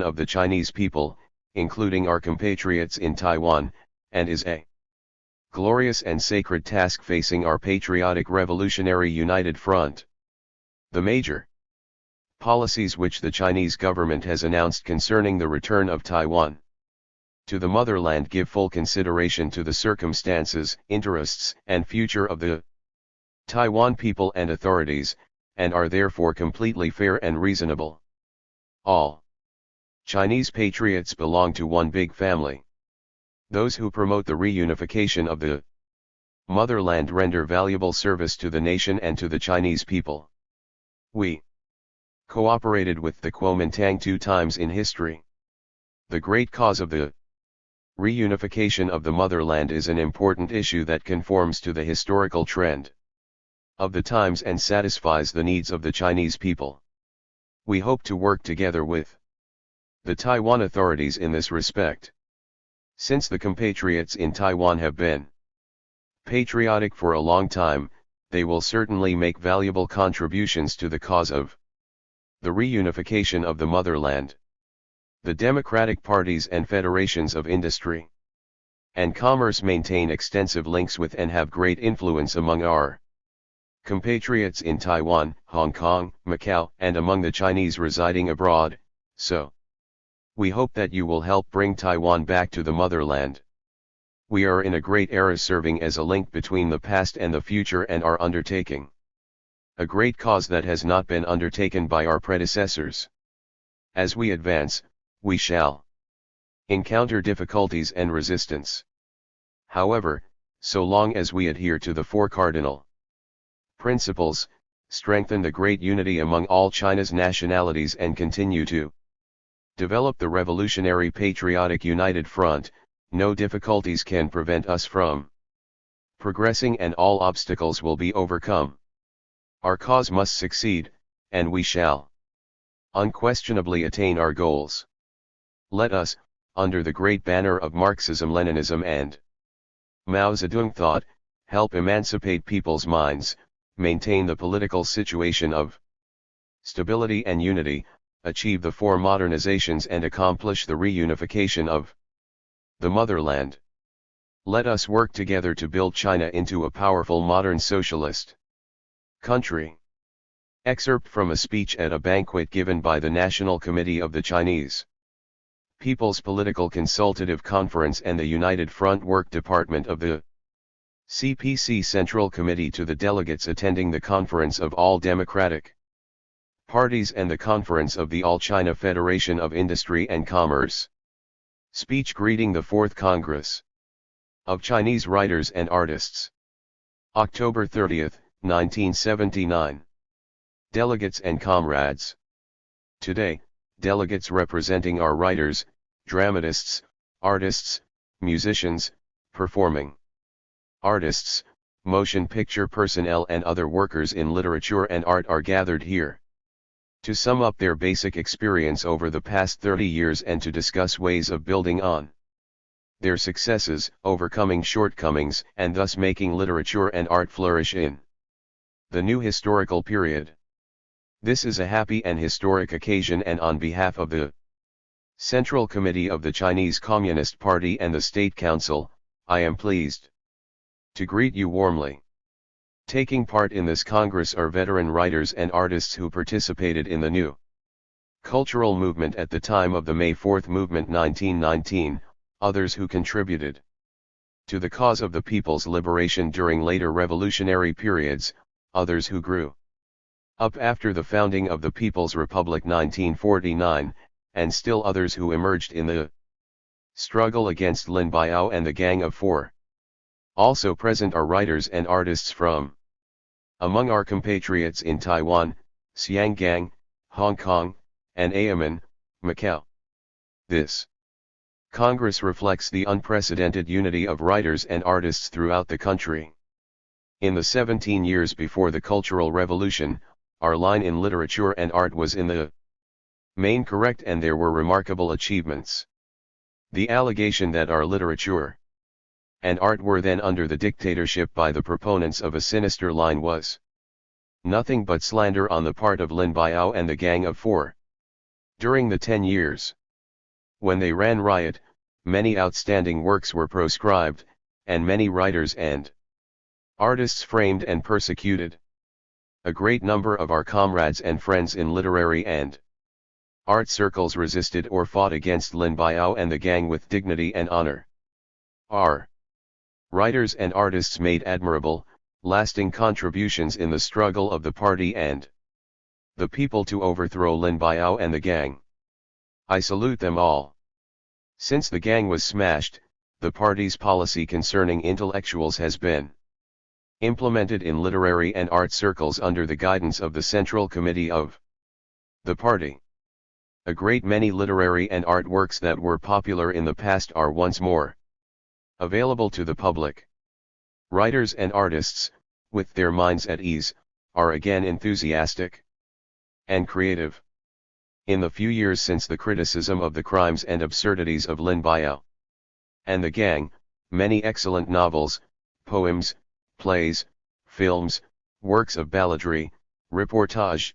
of the Chinese people, including our compatriots in Taiwan, and is a glorious and sacred task facing our patriotic revolutionary united front. The major policies which the Chinese government has announced concerning the return of Taiwan to the motherland give full consideration to the circumstances, interests, and future of the Taiwan people and authorities, and are therefore completely fair and reasonable. All Chinese patriots belong to one big family. Those who promote the reunification of the motherland render valuable service to the nation and to the Chinese people. We cooperated with the Kuomintang 2 times in history. The great cause of the reunification of the motherland is an important issue that conforms to the historical trend of the times and satisfies the needs of the Chinese people. We hope to work together with the Taiwan authorities in this respect. Since the compatriots in Taiwan have been patriotic for a long time, they will certainly make valuable contributions to the cause of the reunification of the motherland. The democratic parties and federations of industry and commerce maintain extensive links with and have great influence among our compatriots in Taiwan, Hong Kong, Macau, and among the Chinese residing abroad, so we hope that you will help bring Taiwan back to the motherland. We are in a great era serving as a link between the past and the future and are undertaking a great cause that has not been undertaken by our predecessors. As we advance, we shall encounter difficulties and resistance. However, so long as we adhere to the 4 cardinal principles, strengthen the great unity among all China's nationalities and continue to develop the revolutionary patriotic united front, no difficulties can prevent us from progressing and all obstacles will be overcome. Our cause must succeed, and we shall unquestionably attain our goals. Let us, under the great banner of Marxism-Leninism and Mao Zedong thought, help emancipate people's minds, maintain the political situation of stability and unity, achieve the 4 modernizations and accomplish the reunification of the motherland. Let us work together to build China into a powerful modern socialist country. Excerpt from a speech at a banquet given by the National Committee of the Chinese People's Political Consultative Conference and the United Front Work Department of the CPC Central Committee to the delegates attending the Conference of All Democratic Parties and the Conference of the All China Federation of Industry and Commerce. Speech greeting the 4th Congress of Chinese Writers and Artists. October 30, 1979. Delegates and comrades. Today, delegates representing our writers, dramatists, artists, musicians, performing artists, motion picture personnel and other workers in literature and art are gathered here to sum up their basic experience over the past 30 years and to discuss ways of building on their successes, overcoming shortcomings, and thus making literature and art flourish in the new historical period. This is a happy and historic occasion, and on behalf of the Central Committee of the Chinese Communist Party and the State Council, I am pleased to greet you warmly. Taking part in this Congress are veteran writers and artists who participated in the new cultural movement at the time of the May 4th movement 1919, others who contributed to the cause of the people's liberation during later revolutionary periods, others who grew up after the founding of the People's Republic 1949, and still others who emerged in the struggle against Lin Biao and the Gang of Four. Also present are writers and artists from among our compatriots in Taiwan, Xianggang, Hong Kong, and Xiaoping, Macau. This Congress reflects the unprecedented unity of writers and artists throughout the country. In the 17 years before the Cultural Revolution, our line in literature and art was in the main correct, and there were remarkable achievements. The allegation that our literature and art were then under the dictatorship by the proponents of a sinister line was nothing but slander on the part of Lin Biao and the Gang of Four. During the 10 years When they ran riot, many outstanding works were proscribed, and many writers and artists framed and persecuted. A great number of our comrades and friends in literary and art circles resisted or fought against Lin Biao and the gang with dignity and honor. Our writers and artists made admirable, lasting contributions in the struggle of the party and the people to overthrow Lin Biao and the gang. I salute them all. Since the gang was smashed, the party's policy concerning intellectuals has been implemented in literary and art circles under the guidance of the Central Committee of the party. A great many literary and art works that were popular in the past are once more available to the public. Writers and artists, with their minds at ease, are again enthusiastic and creative. In the few years since the criticism of the crimes and absurdities of Lin Biao and the gang, many excellent novels, poems, plays, films, works of balladry, reportage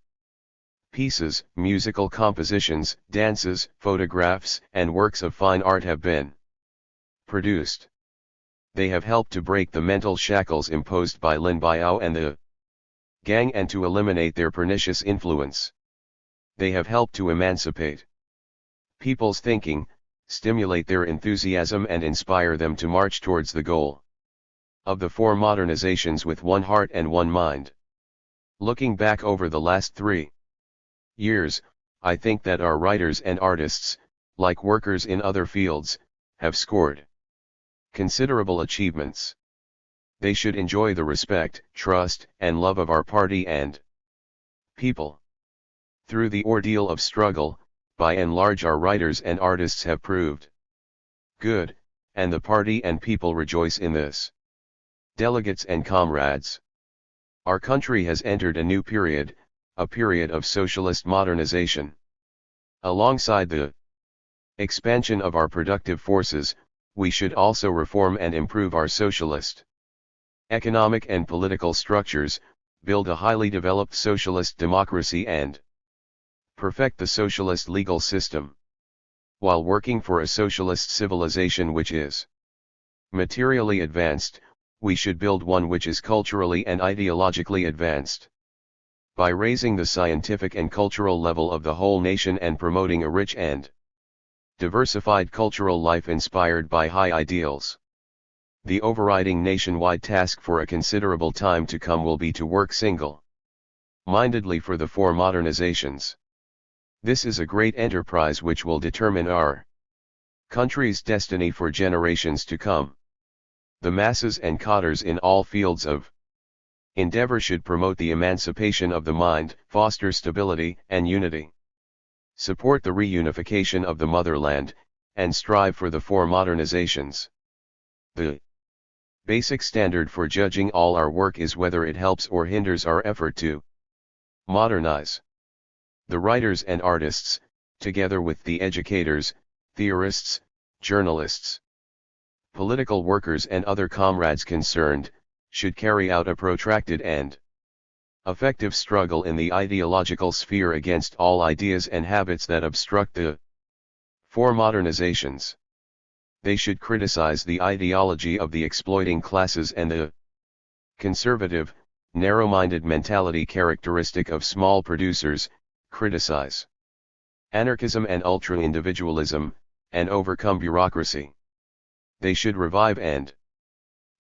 pieces, musical compositions, dances, photographs, and works of fine art have been produced. They have helped to break the mental shackles imposed by Lin Biao and the gang and to eliminate their pernicious influence. They have helped to emancipate people's thinking, stimulate their enthusiasm and inspire them to march towards the goal of the four modernizations with one heart and one mind. Looking back over the last 3 years, I think that our writers and artists, like workers in other fields, have scored considerable achievements. They should enjoy the respect, trust, and love of our party and people. Through the ordeal of struggle, by and large our writers and artists have proved good, and the party and people rejoice in this. Delegates and comrades, our country has entered a new period, a period of socialist modernization. Alongside the expansion of our productive forces, we should also reform and improve our socialist economic and political structures, build a highly developed socialist democracy and perfect the socialist legal system. While working for a socialist civilization which is materially advanced, we should build one which is culturally and ideologically advanced. By raising the scientific and cultural level of the whole nation and promoting a rich and diversified cultural life inspired by high ideals. The overriding nationwide task for a considerable time to come will be to work single-mindedly for the four modernizations. This is a great enterprise which will determine our country's destiny for generations to come. The masses and cadres in all fields of endeavor should promote the emancipation of the mind, foster stability and unity, support the reunification of the motherland, and strive for the four modernizations. The basic standard for judging all our work is whether it helps or hinders our effort to modernize. The writers and artists, together with the educators, theorists, journalists, political workers and other comrades concerned, should carry out a protracted and effective struggle in the ideological sphere against all ideas and habits that obstruct the four modernizations. They should criticize the ideology of the exploiting classes and the conservative, narrow-minded mentality characteristic of small producers, criticize anarchism and ultra-individualism, and overcome bureaucracy. They should revive and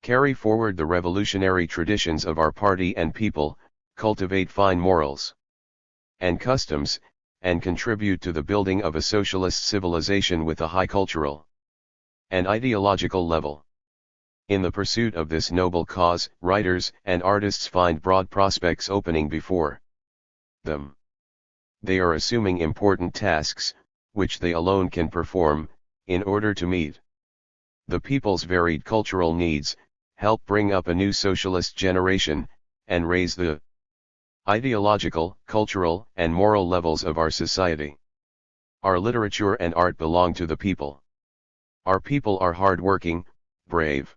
carry forward the revolutionary traditions of our party and people, cultivate fine morals and customs, and contribute to the building of a socialist civilization with a high cultural and ideological level. In the pursuit of this noble cause, writers and artists find broad prospects opening before them. They are assuming important tasks, which they alone can perform, in order to meet the people's varied cultural needs, help bring up a new socialist generation, and raise the ideological, cultural, and moral levels of our society. Our literature and art belong to the people. Our people are hard-working, brave,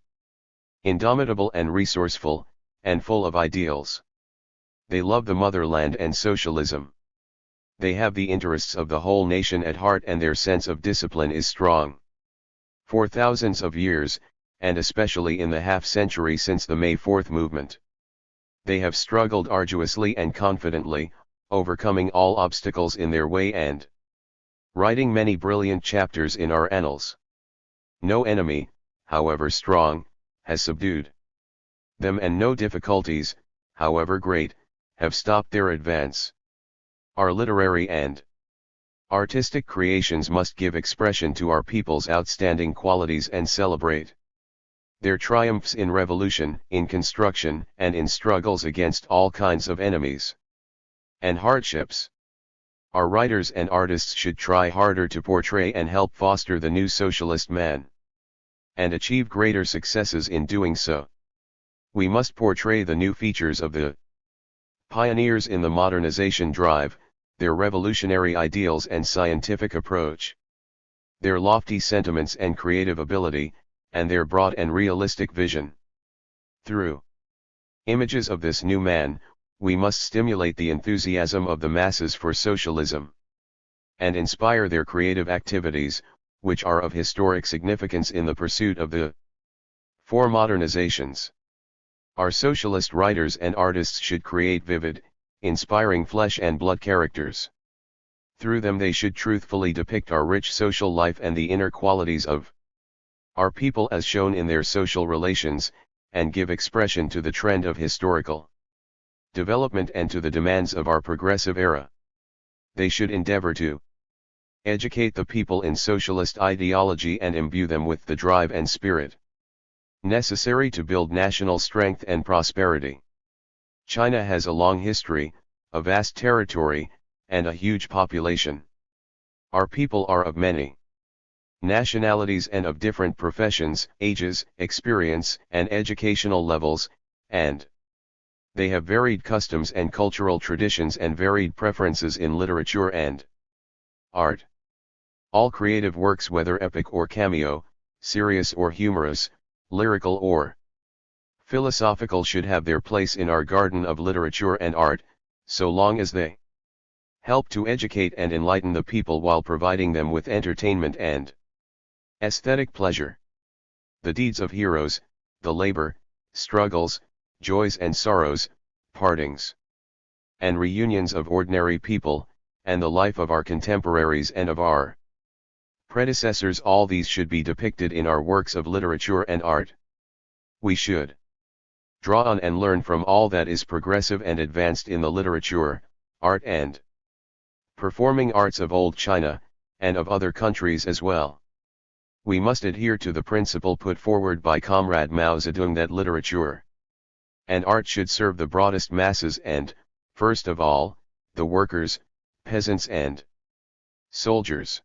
indomitable and resourceful, and full of ideals. They love the motherland and socialism. They have the interests of the whole nation at heart and their sense of discipline is strong. For thousands of years, and especially in the half-century since the May 4th movement, they have struggled arduously and confidently, overcoming all obstacles in their way and writing many brilliant chapters in our annals. No enemy, however strong, has subdued them, and no difficulties, however great, have stopped their advance. Our literary and artistic creations must give expression to our people's outstanding qualities and celebrate their triumphs in revolution, in construction, and in struggles against all kinds of enemies and hardships. Our writers and artists should try harder to portray and help foster the new socialist man, and achieve greater successes in doing so. We must portray the new features of the pioneers in the modernization drive, their revolutionary ideals and scientific approach, their lofty sentiments and creative ability, and their broad and realistic vision. Through images of this new man, we must stimulate the enthusiasm of the masses for socialism, and inspire their creative activities, which are of historic significance in the pursuit of the four modernizations. Our socialist writers and artists should create vivid, inspiring flesh and blood characters. Through them they should truthfully depict our rich social life and the inner qualities of our people as shown in their social relations, and give expression to the trend of historical development and to the demands of our progressive era. They should endeavor to educate the people in socialist ideology and imbue them with the drive and spirit necessary to build national strength and prosperity. China has a long history, a vast territory, and a huge population. Our people are of many nationalities and of different professions, ages, experience, and educational levels, and they have varied customs and cultural traditions and varied preferences in literature and art. All creative works, whether epic or cameo, serious or humorous, lyrical or philosophical, should have their place in our garden of literature and art, so long as they help to educate and enlighten the people while providing them with entertainment and aesthetic pleasure. The deeds of heroes, the labor, struggles, joys and sorrows, partings and reunions of ordinary people, and the life of our contemporaries and of our predecessors, all these should be depicted in our works of literature and art. We should draw on and learn from all that is progressive and advanced in the literature, art and performing arts of old China, and of other countries as well. We must adhere to the principle put forward by Comrade Mao Zedong that literature and art should serve the broadest masses and, first of all, the workers, peasants and soldiers.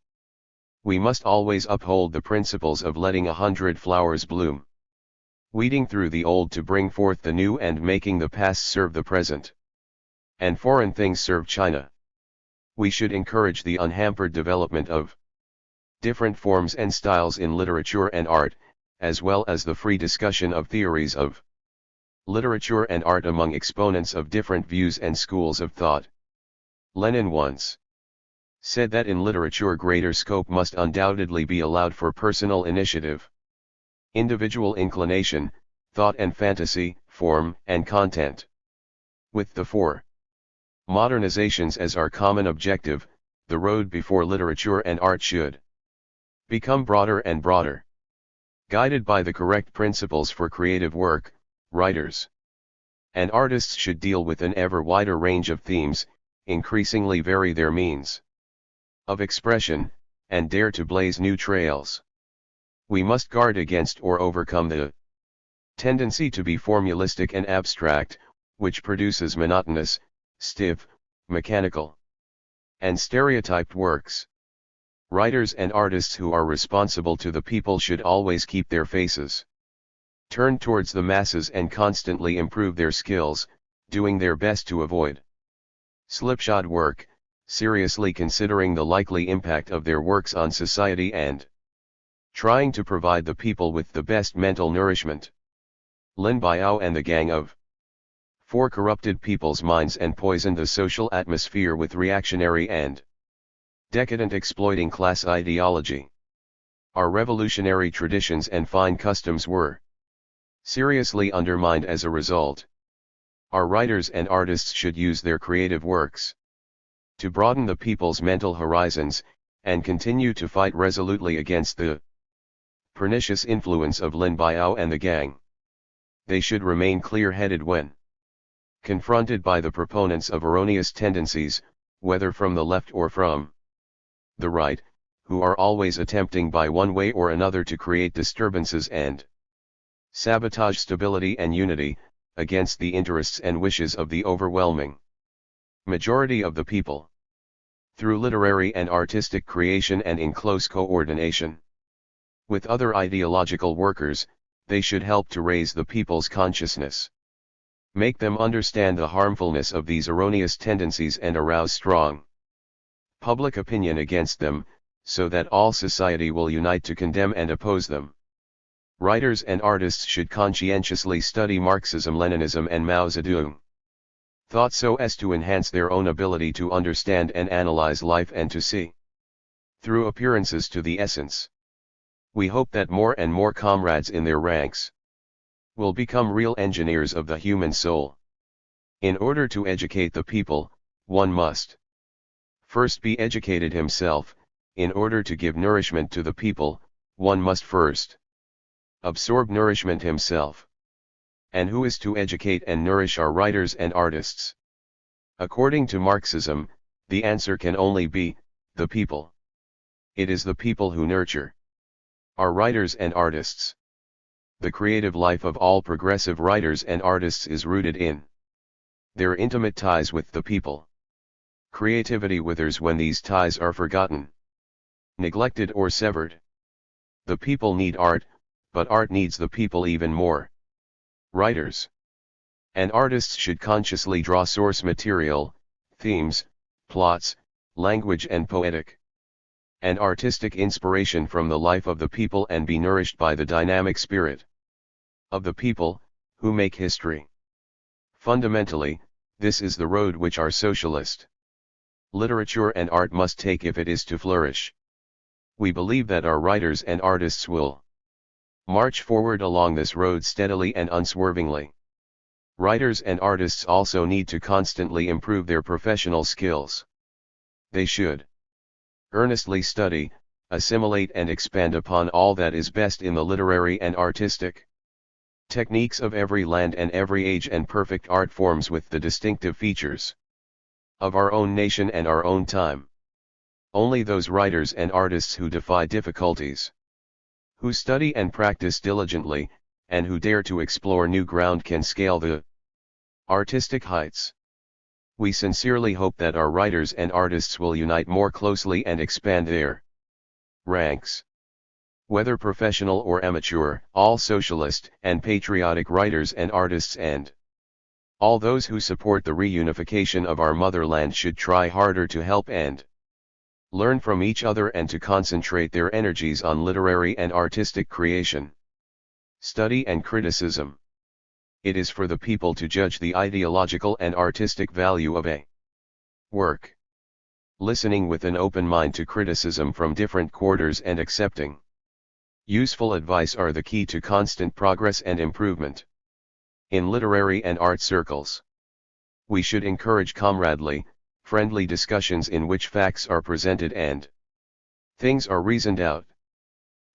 We must always uphold the principles of letting 100 flowers bloom, weeding through the old to bring forth the new, and making the past serve the present, and foreign things serve China. We should encourage the unhampered development of different forms and styles in literature and art, as well as the free discussion of theories of literature and art among exponents of different views and schools of thought. Lenin once said that in literature greater scope must undoubtedly be allowed for personal initiative, individual inclination, thought and fantasy, form and content. With the four modernizations as our common objective, the road before literature and art should become broader and broader. Guided by the correct principles for creative work, writers and artists should deal with an ever wider range of themes, increasingly vary their means of expression, and dare to blaze new trails. We must guard against or overcome the tendency to be formulistic and abstract, which produces monotonous, stiff, mechanical, and stereotyped works. Writers and artists who are responsible to the people should always keep their faces turned towards the masses and constantly improve their skills, doing their best to avoid slipshod work, seriously considering the likely impact of their works on society and trying to provide the people with the best mental nourishment. Lin Biao and the gang of 4. Corrupted people's minds and poisoned the social atmosphere with reactionary and decadent exploiting class ideology. Our revolutionary traditions and fine customs were seriously undermined as a result. Our writers and artists should use their creative works to broaden the people's mental horizons, and continue to fight resolutely against the pernicious influence of Lin Biao and the gang. They should remain clear-headed when confronted by the proponents of erroneous tendencies, whether from the left or from the right, who are always attempting by one way or another to create disturbances and sabotage stability and unity, against the interests and wishes of the overwhelming majority of the people. Through literary and artistic creation and in close coordination with other ideological workers, they should help to raise the people's consciousness, make them understand the harmfulness of these erroneous tendencies and arouse strong public opinion against them, so that all society will unite to condemn and oppose them. Writers and artists should conscientiously study Marxism, Leninism and Mao Zedong thought so as to enhance their own ability to understand and analyze life and to see through appearances to the essence. We hope that more and more comrades in their ranks will become real engineers of the human soul. In order to educate the people, one must first be educated himself. In order to give nourishment to the people, one must first absorb nourishment himself. And who is to educate and nourish our writers and artists? According to Marxism, the answer can only be the people. It is the people who nurture our writers and artists. The creative life of all progressive writers and artists is rooted in their intimate ties with the people. Creativity withers when these ties are forgotten, neglected or severed. The people need art, but art needs the people even more. Writers and artists should consciously draw source material, themes, plots, language and poetic and artistic inspiration from the life of the people and be nourished by the dynamic spirit of the people, who make history. Fundamentally, this is the road which our socialist literature and art must take if it is to flourish. We believe that our writers and artists will march forward along this road steadily and unswervingly. Writers and artists also need to constantly improve their professional skills. They should earnestly study, assimilate and expand upon all that is best in the literary and artistic techniques of every land and every age and perfect art forms with the distinctive features of our own nation and our own time. Only those writers and artists who defy difficulties, who study and practice diligently, and who dare to explore new ground can scale the artistic heights. We sincerely hope that our writers and artists will unite more closely and expand their ranks. Whether professional or amateur, all socialist and patriotic writers and artists and all those who support the reunification of our motherland should try harder to help and learn from each other and to concentrate their energies on literary and artistic creation, study and criticism. It is for the people to judge the ideological and artistic value of a work. Listening with an open mind to criticism from different quarters and accepting useful advice are the key to constant progress and improvement. In literary and art circles, we should encourage comradely, friendly discussions in which facts are presented and things are reasoned out.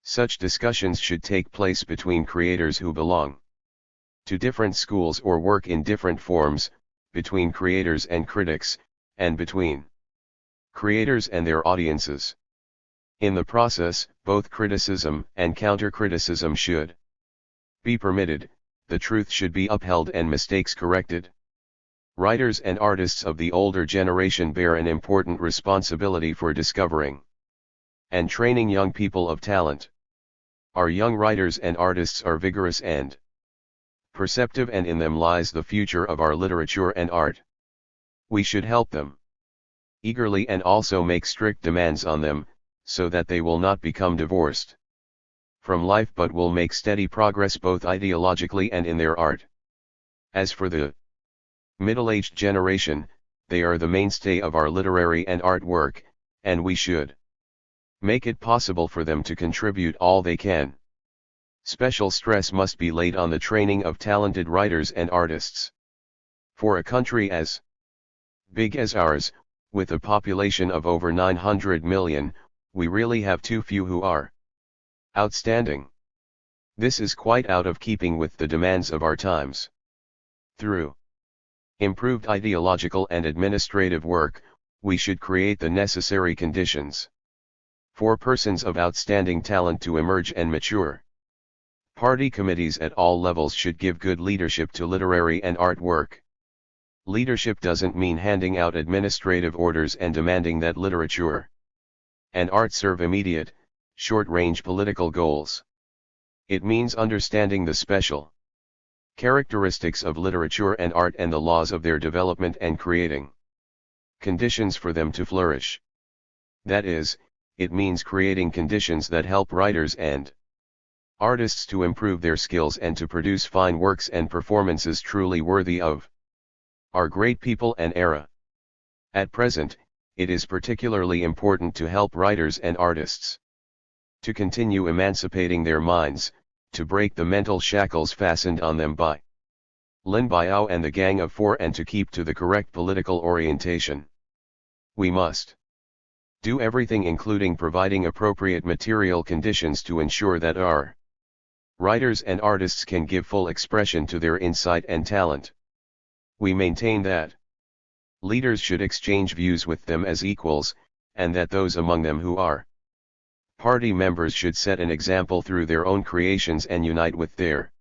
Such discussions should take place between creators who belong to different schools or work in different forms, between creators and critics, and between creators and their audiences. In the process, both criticism and counter-criticism should be permitted, the truth should be upheld and mistakes corrected. Writers and artists of the older generation bear an important responsibility for discovering and training young people of talent. Our young writers and artists are vigorous and perceptive, and in them lies the future of our literature and art. We should help them eagerly and also make strict demands on them, so that they will not become divorced from life but will make steady progress both ideologically and in their art. As for the Middle-aged generation, they are the mainstay of our literary and art work, and we should make it possible for them to contribute all they can. Special stress must be laid on the training of talented writers and artists. For a country as big as ours, with a population of over 900 million, we really have too few who are outstanding. This is quite out of keeping with the demands of our times. Through improved ideological and administrative work, we should create the necessary conditions for persons of outstanding talent to emerge and mature. Party committees at all levels should give good leadership to literary and art work. Leadership doesn't mean handing out administrative orders and demanding that literature and art serve immediate, short-range political goals. It means understanding the special characteristics of literature and art and the laws of their development and creating conditions for them to flourish. That is, it means creating conditions that help writers and artists to improve their skills and to produce fine works and performances truly worthy of our great people and era. At present, it is particularly important to help writers and artists to continue emancipating their minds, to break the mental shackles fastened on them by Lin Biao and the Gang of Four, and to keep to the correct political orientation. We must do everything, including providing appropriate material conditions to ensure that our writers and artists can give full expression to their insight and talent. We maintain that leaders should exchange views with them as equals, and that those among them who are party members should set an example through their own creations and unite with their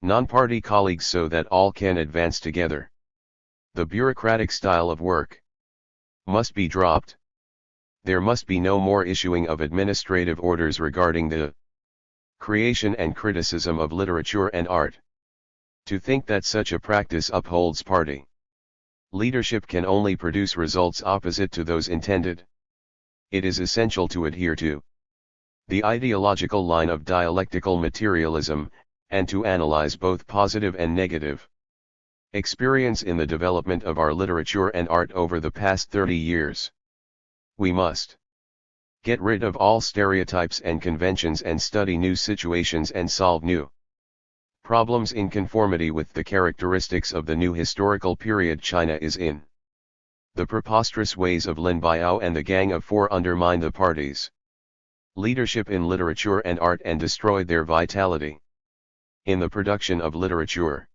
non-party colleagues so that all can advance together. The bureaucratic style of work must be dropped. There must be no more issuing of administrative orders regarding the creation and criticism of literature and art. To think that such a practice upholds party leadership can only produce results opposite to those intended. It is essential to adhere to the ideological line of dialectical materialism, and to analyze both positive and negative experience in the development of our literature and art over the past 30 years. We must get rid of all stereotypes and conventions and study new situations and solve new problems in conformity with the characteristics of the new historical period China is in. The preposterous ways of Lin Biao and the Gang of Four undermine the party's leadership in literature and art and destroyed their vitality. In the production of literature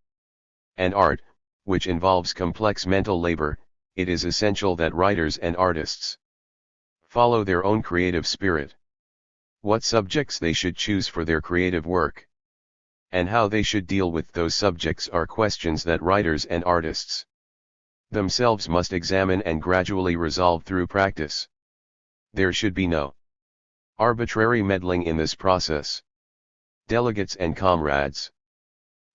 and art, which involves complex mental labor, it is essential that writers and artists follow their own creative spirit. What subjects they should choose for their creative work, and how they should deal with those subjects are questions that writers and artists themselves must examine and gradually resolve through practice. There should be no arbitrary meddling in this process. Delegates and comrades.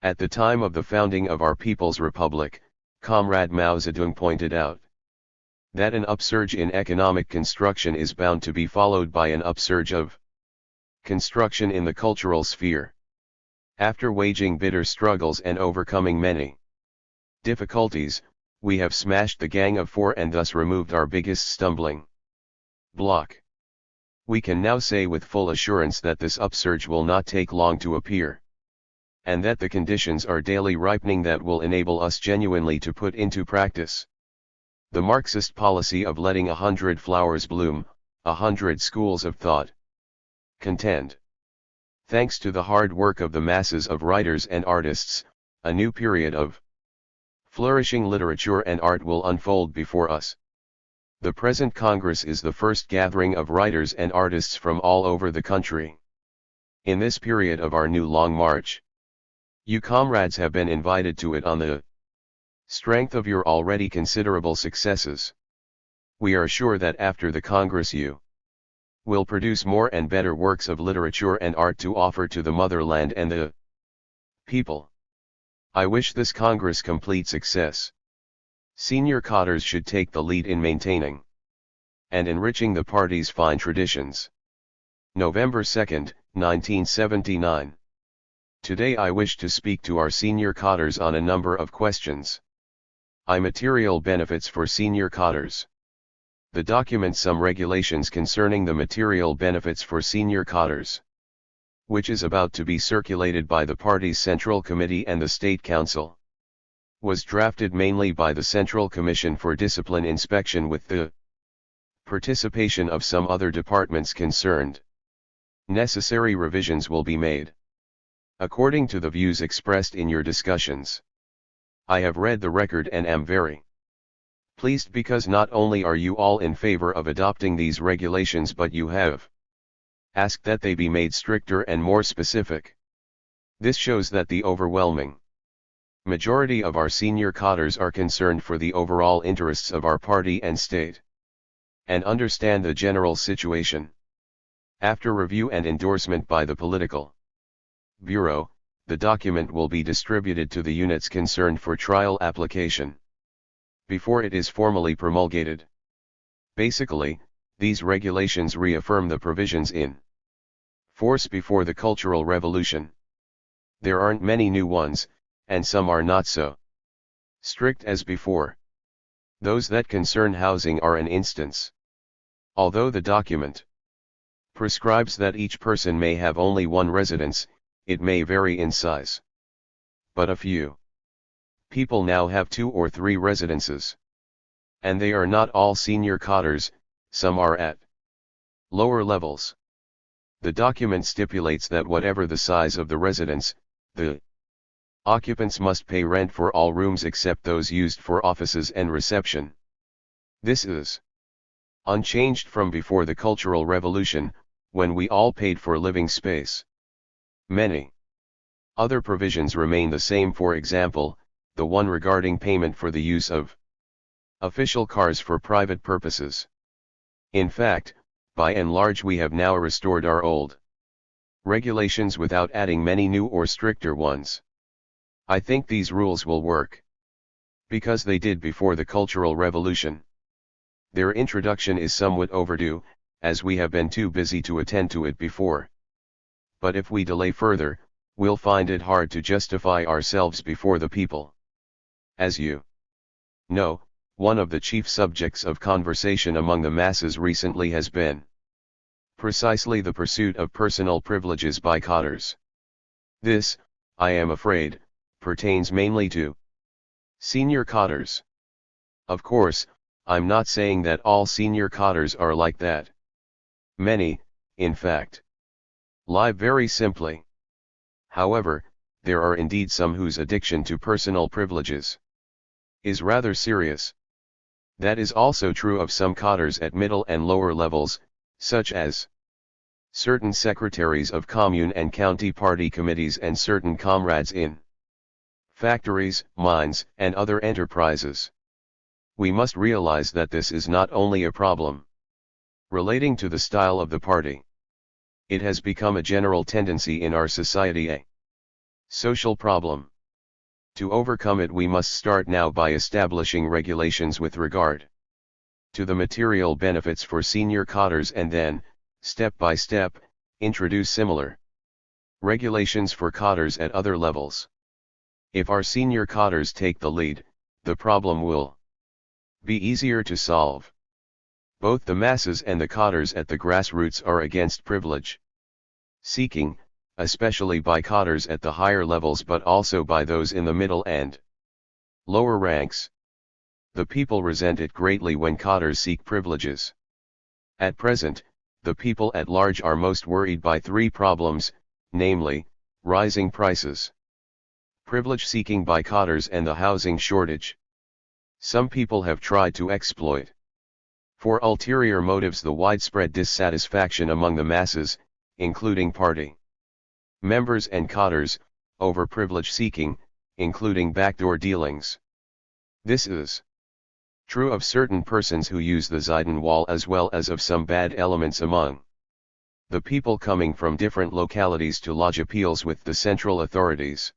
At the time of the founding of our People's Republic, Comrade Mao Zedong pointed out that an upsurge in economic construction is bound to be followed by an upsurge of construction in the cultural sphere. After waging bitter struggles and overcoming many difficulties, we have smashed the Gang of Four and thus removed our biggest stumbling block. We can now say with full assurance that this upsurge will not take long to appear, and that the conditions are daily ripening that will enable us genuinely to put into practice the Marxist policy of letting 100 flowers bloom, 100 schools of thought contend. Thanks to the hard work of the masses of writers and artists, a new period of flourishing literature and art will unfold before us. The present Congress is the first gathering of writers and artists from all over the country. In this period of our new long march, you comrades have been invited to it on the strength of your already considerable successes. We are sure that after the Congress you will produce more and better works of literature and art to offer to the motherland and the people. I wish this Congress complete success. Senior cadres should take the lead in maintaining and enriching the party's fine traditions. November 2, 1979. Today I wish to speak to our senior cadres on a number of questions. Material benefits for senior cadres. The document some regulations concerning the material benefits for senior cadres, which is about to be circulated by the party's Central Committee and the State Council, was drafted mainly by the Central Commission for Discipline Inspection with the participation of some other departments concerned. Necessary revisions will be made according to the views expressed in your discussions. I have read the record and am very pleased because not only are you all in favor of adopting these regulations but you have asked that they be made stricter and more specific. This shows that the overwhelming majority of our senior cadres are concerned for the overall interests of our party and state, and understand the general situation. After review and endorsement by the Political Bureau, the document will be distributed to the units concerned for trial application before it is formally promulgated. Basically, these regulations reaffirm the provisions in force before the Cultural Revolution. There aren't many new ones, and some are not so strict as before. Those that concern housing are an instance. Although the document prescribes that each person may have only one residence, it may vary in size. But a few people now have 2 or 3 residences. And they are not all senior cadres, some are at lower levels. The document stipulates that whatever the size of the residence, the occupants must pay rent for all rooms except those used for offices and reception. This is unchanged from before the Cultural Revolution, when we all paid for living space. Many other provisions remain the same, for example, the one regarding payment for the use of official cars for private purposes. In fact, by and large we have now restored our old regulations without adding many new or stricter ones. I think these rules will work, because they did before the Cultural Revolution. Their introduction is somewhat overdue, as we have been too busy to attend to it before. But if we delay further, we'll find it hard to justify ourselves before the people. As you know, one of the chief subjects of conversation among the masses recently has been precisely the pursuit of personal privileges by cadres. This, I am afraid, pertains mainly to senior cadres. Of course, I'm not saying that all senior cadres are like that. Many, in fact, live very simply. However, there are indeed some whose addiction to personal privileges is rather serious. That is also true of some cadres at middle and lower levels, such as certain secretaries of commune and county party committees and certain comrades in factories, mines, and other enterprises. We must realize that this is not only a problem relating to the style of the party. It has become a general tendency in our society, a social problem. To overcome it, we must start now by establishing regulations with regard to the material benefits for senior cadres and then, step by step, introduce similar regulations for cadres at other levels. If our senior cadres take the lead, the problem will be easier to solve. Both the masses and the cadres at the grassroots are against privilege seeking, especially by cadres at the higher levels but also by those in the middle and lower ranks. The people resent it greatly when cadres seek privileges. At present, the people at large are most worried by 3 problems, namely, rising prices, privilege seeking by cadres, and the housing shortage. Some people have tried to exploit for ulterior motives the widespread dissatisfaction among the masses, including party members and cadres, over privilege seeking, including backdoor dealings. This is true of certain persons who use the Zeidenwall as well as of some bad elements among the people coming from different localities to lodge appeals with the central authorities.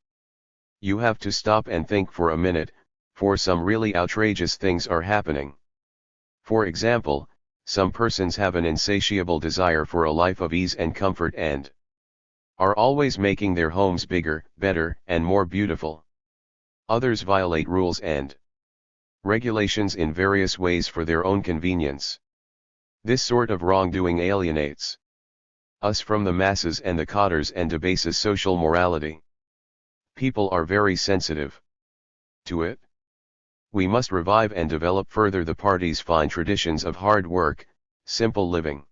You have to stop and think for a minute, for some really outrageous things are happening. For example, some persons have an insatiable desire for a life of ease and comfort and are always making their homes bigger, better, and more beautiful. Others violate rules and regulations in various ways for their own convenience. This sort of wrongdoing alienates us from the masses and the cotters and debases social morality. People are very sensitive to it. We must revive and develop further the party's fine traditions of hard work, simple living,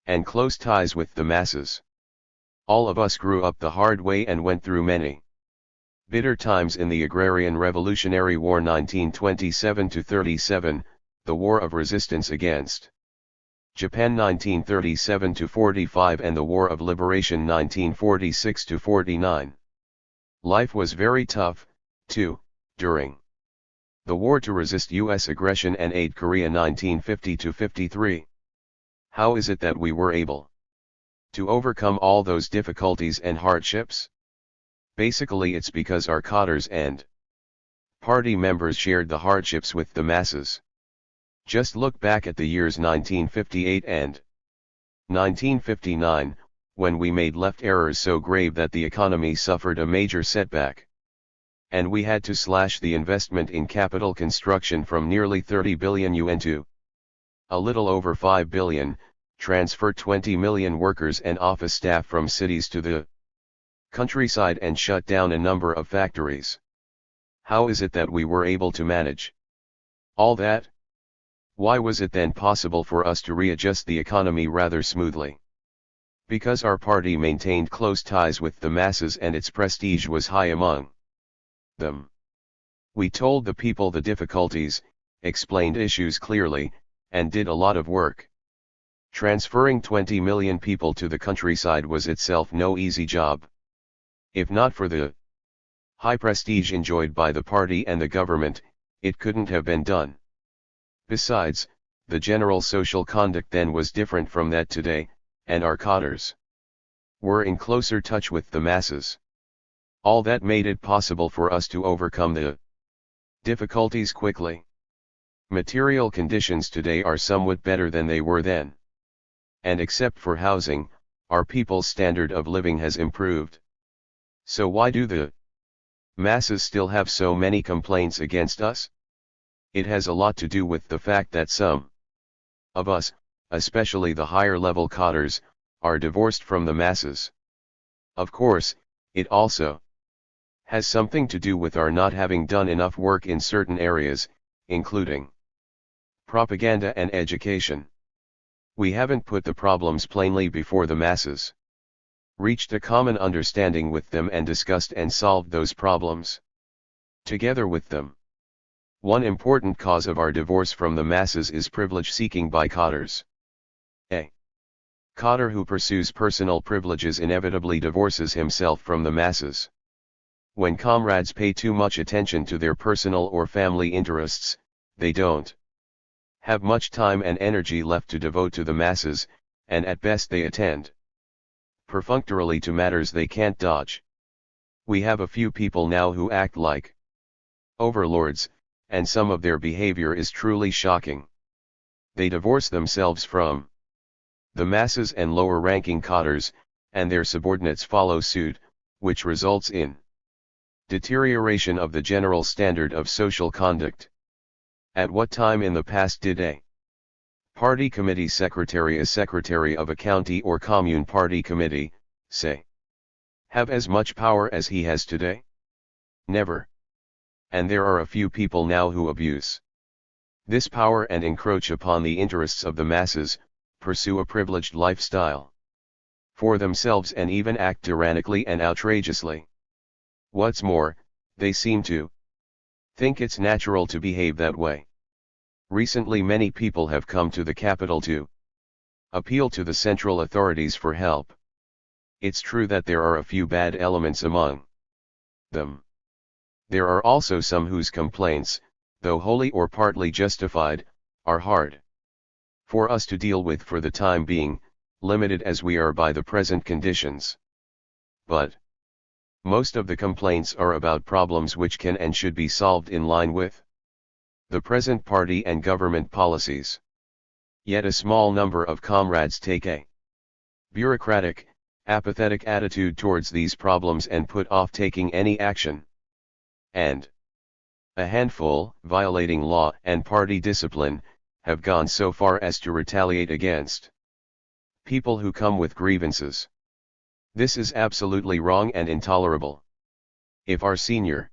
and close ties with the masses. All of us grew up the hard way and went through many bitter times in the Agrarian Revolutionary War 1927–37, the War of Resistance against Japan 1937–45 and the War of Liberation 1946–49. Life was very tough, too, during the war to resist U.S. aggression and aid Korea 1950–53. How is it that we were able to overcome all those difficulties and hardships? Basically it's because our cotters and party members shared the hardships with the masses. Just look back at the years 1958 and 1959, when we made left errors so grave that the economy suffered a major setback. And we had to slash the investment in capital construction from nearly 30 billion yuan to a little over 5 billion, transfer 20 million workers and office staff from cities to the countryside and shut down a number of factories. How is it that we were able to manage all that? Why was it then possible for us to readjust the economy rather smoothly? Because our party maintained close ties with the masses and its prestige was high among them. We told the people the difficulties, explained issues clearly, and did a lot of work. Transferring 20 million people to the countryside was itself no easy job. If not for the high prestige enjoyed by the party and the government, it couldn't have been done. Besides, the general social conduct then was different from that today, and our cotters were in closer touch with the masses. All that made it possible for us to overcome the difficulties quickly. Material conditions today are somewhat better than they were then. And except for housing, our people's standard of living has improved. So why do the masses still have so many complaints against us? It has a lot to do with the fact that some of us, especially the higher level cotters, are divorced from the masses. Of course, it also has something to do with our not having done enough work in certain areas, including propaganda and education. We haven't put the problems plainly before the masses, reached a common understanding with them and discussed and solved those problems together with them. One important cause of our divorce from the masses is privilege seeking by cotters. A cotter who pursues personal privileges inevitably divorces himself from the masses. When comrades pay too much attention to their personal or family interests, they don't have much time and energy left to devote to the masses, and at best they attend perfunctorily to matters they can't dodge. We have a few people now who act like overlords, and some of their behavior is truly shocking. They divorce themselves from the masses and lower-ranking cotters, and their subordinates follow suit, which results in deterioration of the general standard of social conduct. At what time in the past did a party committee secretary as secretary of a county or commune party committee, say, have as much power as he has today? Never. And there are a few people now who abuse this power and encroach upon the interests of the masses, pursue a privileged lifestyle for themselves and even act tyrannically and outrageously. What's more, they seem to think it's natural to behave that way. Recently many people have come to the capital to appeal to the central authorities for help. It's true that there are a few bad elements among them. There are also some whose complaints, though wholly or partly justified, are hard for us to deal with for the time being, limited as we are by the present conditions. But most of the complaints are about problems which can and should be solved in line with the present party and government policies. Yet a small number of comrades take a bureaucratic, apathetic attitude towards these problems and put off taking any action. And A handful, violating law and party discipline, have gone so far as to retaliate against people who come with grievances. This is absolutely wrong and intolerable. If our senior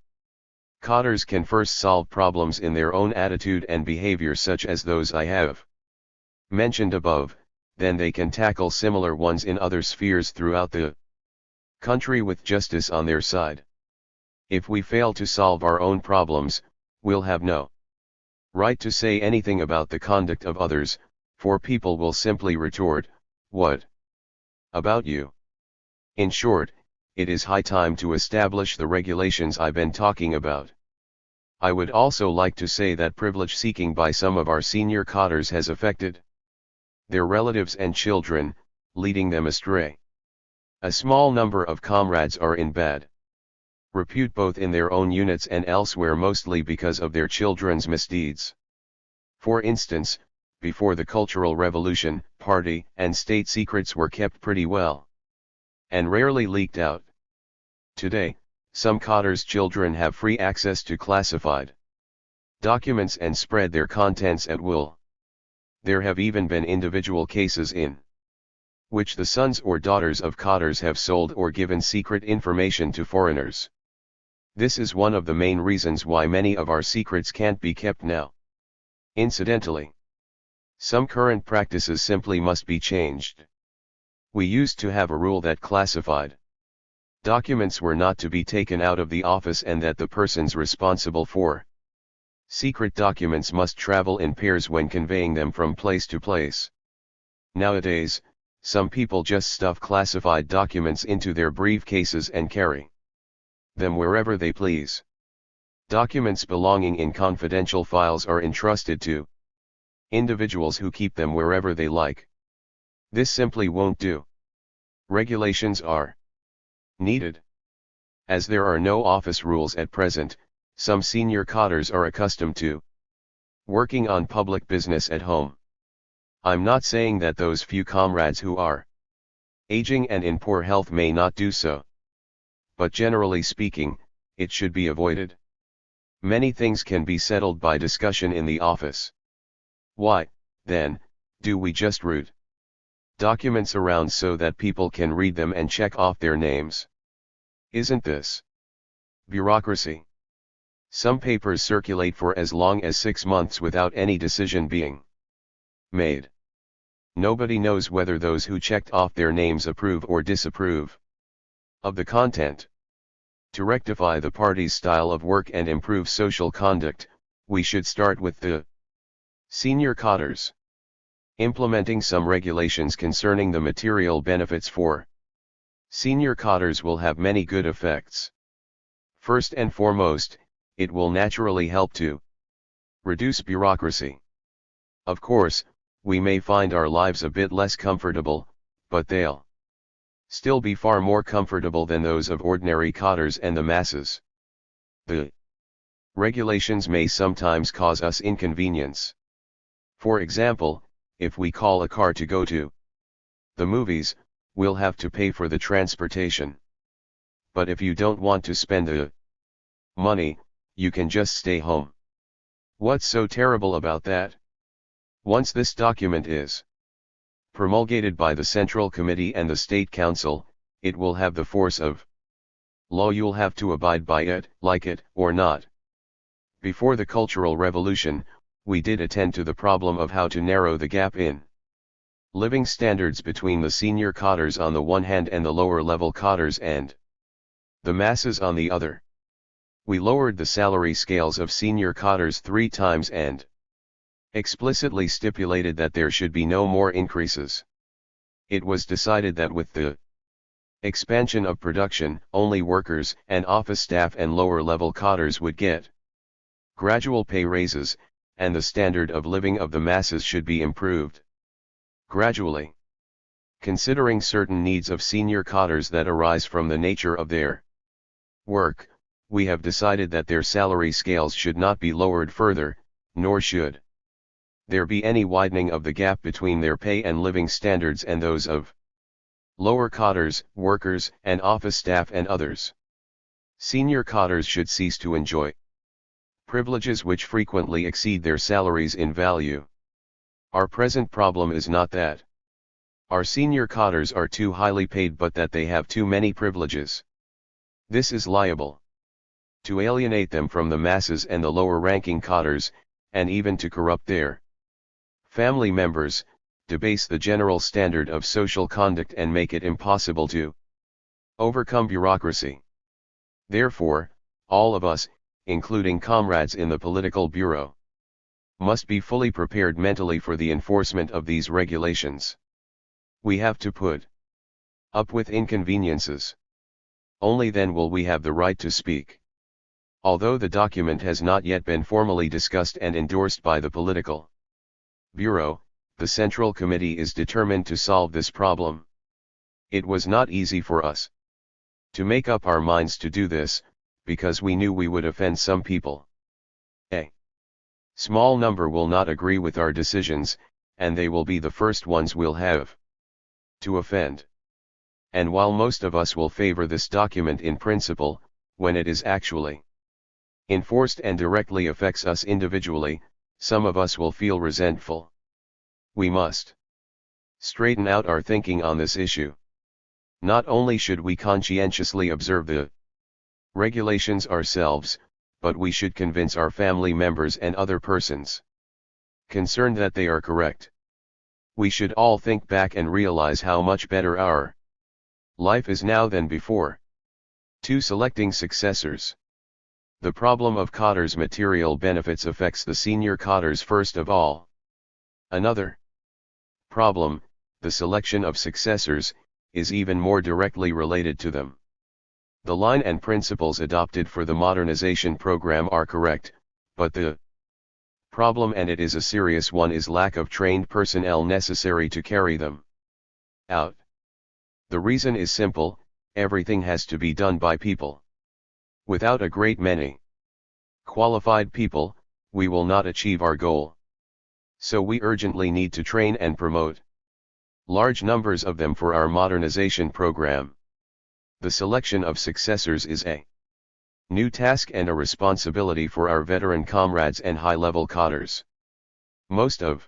cadres can first solve problems in their own attitude and behavior such as those I have mentioned above, then they can tackle similar ones in other spheres throughout the country with justice on their side. If we fail to solve our own problems, we'll have no right to say anything about the conduct of others, for people will simply retort, "What about you?" In short, it is high time to establish the regulations I've been talking about. I would also like to say that privilege seeking by some of our senior cadres has affected their relatives and children, leading them astray. A small number of comrades are in bad repute both in their own units and elsewhere, mostly because of their children's misdeeds. For instance, before the Cultural Revolution, party and state secrets were kept pretty well and rarely leaked out. Today, some cadres' children have free access to classified documents and spread their contents at will. There have even been individual cases in which the sons or daughters of cadres have sold or given secret information to foreigners. This is one of the main reasons why many of our secrets can't be kept now. Incidentally, some current practices simply must be changed. We used to have a rule that classified documents were not to be taken out of the office and that the persons responsible for secret documents must travel in pairs when conveying them from place to place. Nowadays, some people just stuff classified documents into their briefcases and carry them wherever they please. Documents belonging in confidential files are entrusted to individuals who keep them wherever they like. This simply won't do. Regulations are needed. As there are no office rules at present, some senior cadres are accustomed to working on public business at home. I'm not saying that those few comrades who are aging and in poor health may not do so. But generally speaking, it should be avoided. Many things can be settled by discussion in the office. Why, then, do we just route documents around so that people can read them and check off their names? Isn't this bureaucracy? Some papers circulate for as long as 6 months without any decision being made. Nobody knows whether those who checked off their names approve or disapprove of the content. To rectify the party's style of work and improve social conduct, we should start with the senior cadres implementing some regulations concerning the material benefits for senior cadres will have many good effects. First and foremost, it will naturally help to reduce bureaucracy. Of course, we may find our lives a bit less comfortable, but they'll still be far more comfortable than those of ordinary cadres and the masses. The regulations may sometimes cause us inconvenience. For example, if we call a car to go to the movies, we'll have to pay for the transportation. But if you don't want to spend the money, you can just stay home. What's so terrible about that? Once this document is promulgated by the Central Committee and the State Council, it will have the force of law. You'll have to abide by it, like it or not. Before the Cultural Revolution, we did attend to the problem of how to narrow the gap in living standards between the senior cadres on the one hand and the lower level cadres and the masses on the other. We lowered the salary scales of senior cadres 3 times and explicitly stipulated that there should be no more increases. It was decided that with the expansion of production, only workers and office staff and lower level cadres would get gradual pay raises, and the standard of living of the masses should be improved gradually. Considering certain needs of senior cadres that arise from the nature of their work, we have decided that their salary scales should not be lowered further, nor should there be any widening of the gap between their pay and living standards and those of lower cadres, workers, and office staff and others. Senior cadres should cease to enjoy privileges which frequently exceed their salaries in value. Our present problem is not that our senior cadres are too highly paid, but that they have too many privileges. This is liable to alienate them from the masses and the lower-ranking cadres, and even to corrupt their family members, debase the general standard of social conduct and make it impossible to overcome bureaucracy. Therefore, all of us, including comrades in the political bureau, must be fully prepared mentally for the enforcement of these regulations. We have to put up with inconveniences. Only then will we have the right to speak. Although the document has not yet been formally discussed and endorsed by the political bureau, the Central Committee is determined to solve this problem. It was not easy for us to make up our minds to do this, because we knew we would offend some people. A small number will not agree with our decisions, and they will be the first ones we'll have to offend. And while most of us will favor this document in principle, when it is actually enforced and directly affects us individually, some of us will feel resentful. We must straighten out our thinking on this issue. Not only should we conscientiously observe the regulations ourselves, but we should convince our family members and other persons concerned that they are correct. We should all think back and realize how much better our life is now than before. 2. Selecting successors. The problem of cadres' material benefits affects the senior cadres first of all. Another problem, the selection of successors, is even more directly related to them. The line and principles adopted for the modernization program are correct, but the problem, and it is a serious one, is lack of trained personnel necessary to carry them out. The reason is simple: everything has to be done by people. Without a great many qualified people, we will not achieve our goal. So we urgently need to train and promote large numbers of them for our modernization program. The selection of successors is a new task and a responsibility for our veteran comrades and high-level cadres. Most of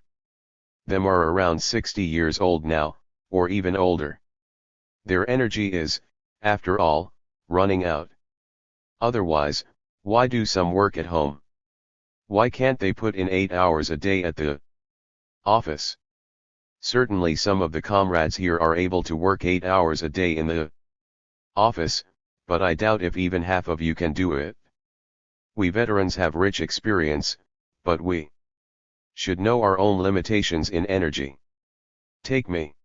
them are around 60 years old now, or even older. Their energy is, after all, running out. Otherwise, why do some work at home? Why can't they put in 8 hours a day at the office? Certainly some of the comrades here are able to work 8 hours a day in the office, but I doubt if even half of you can do it. We veterans have rich experience, but we should know our own limitations in energy. Take me.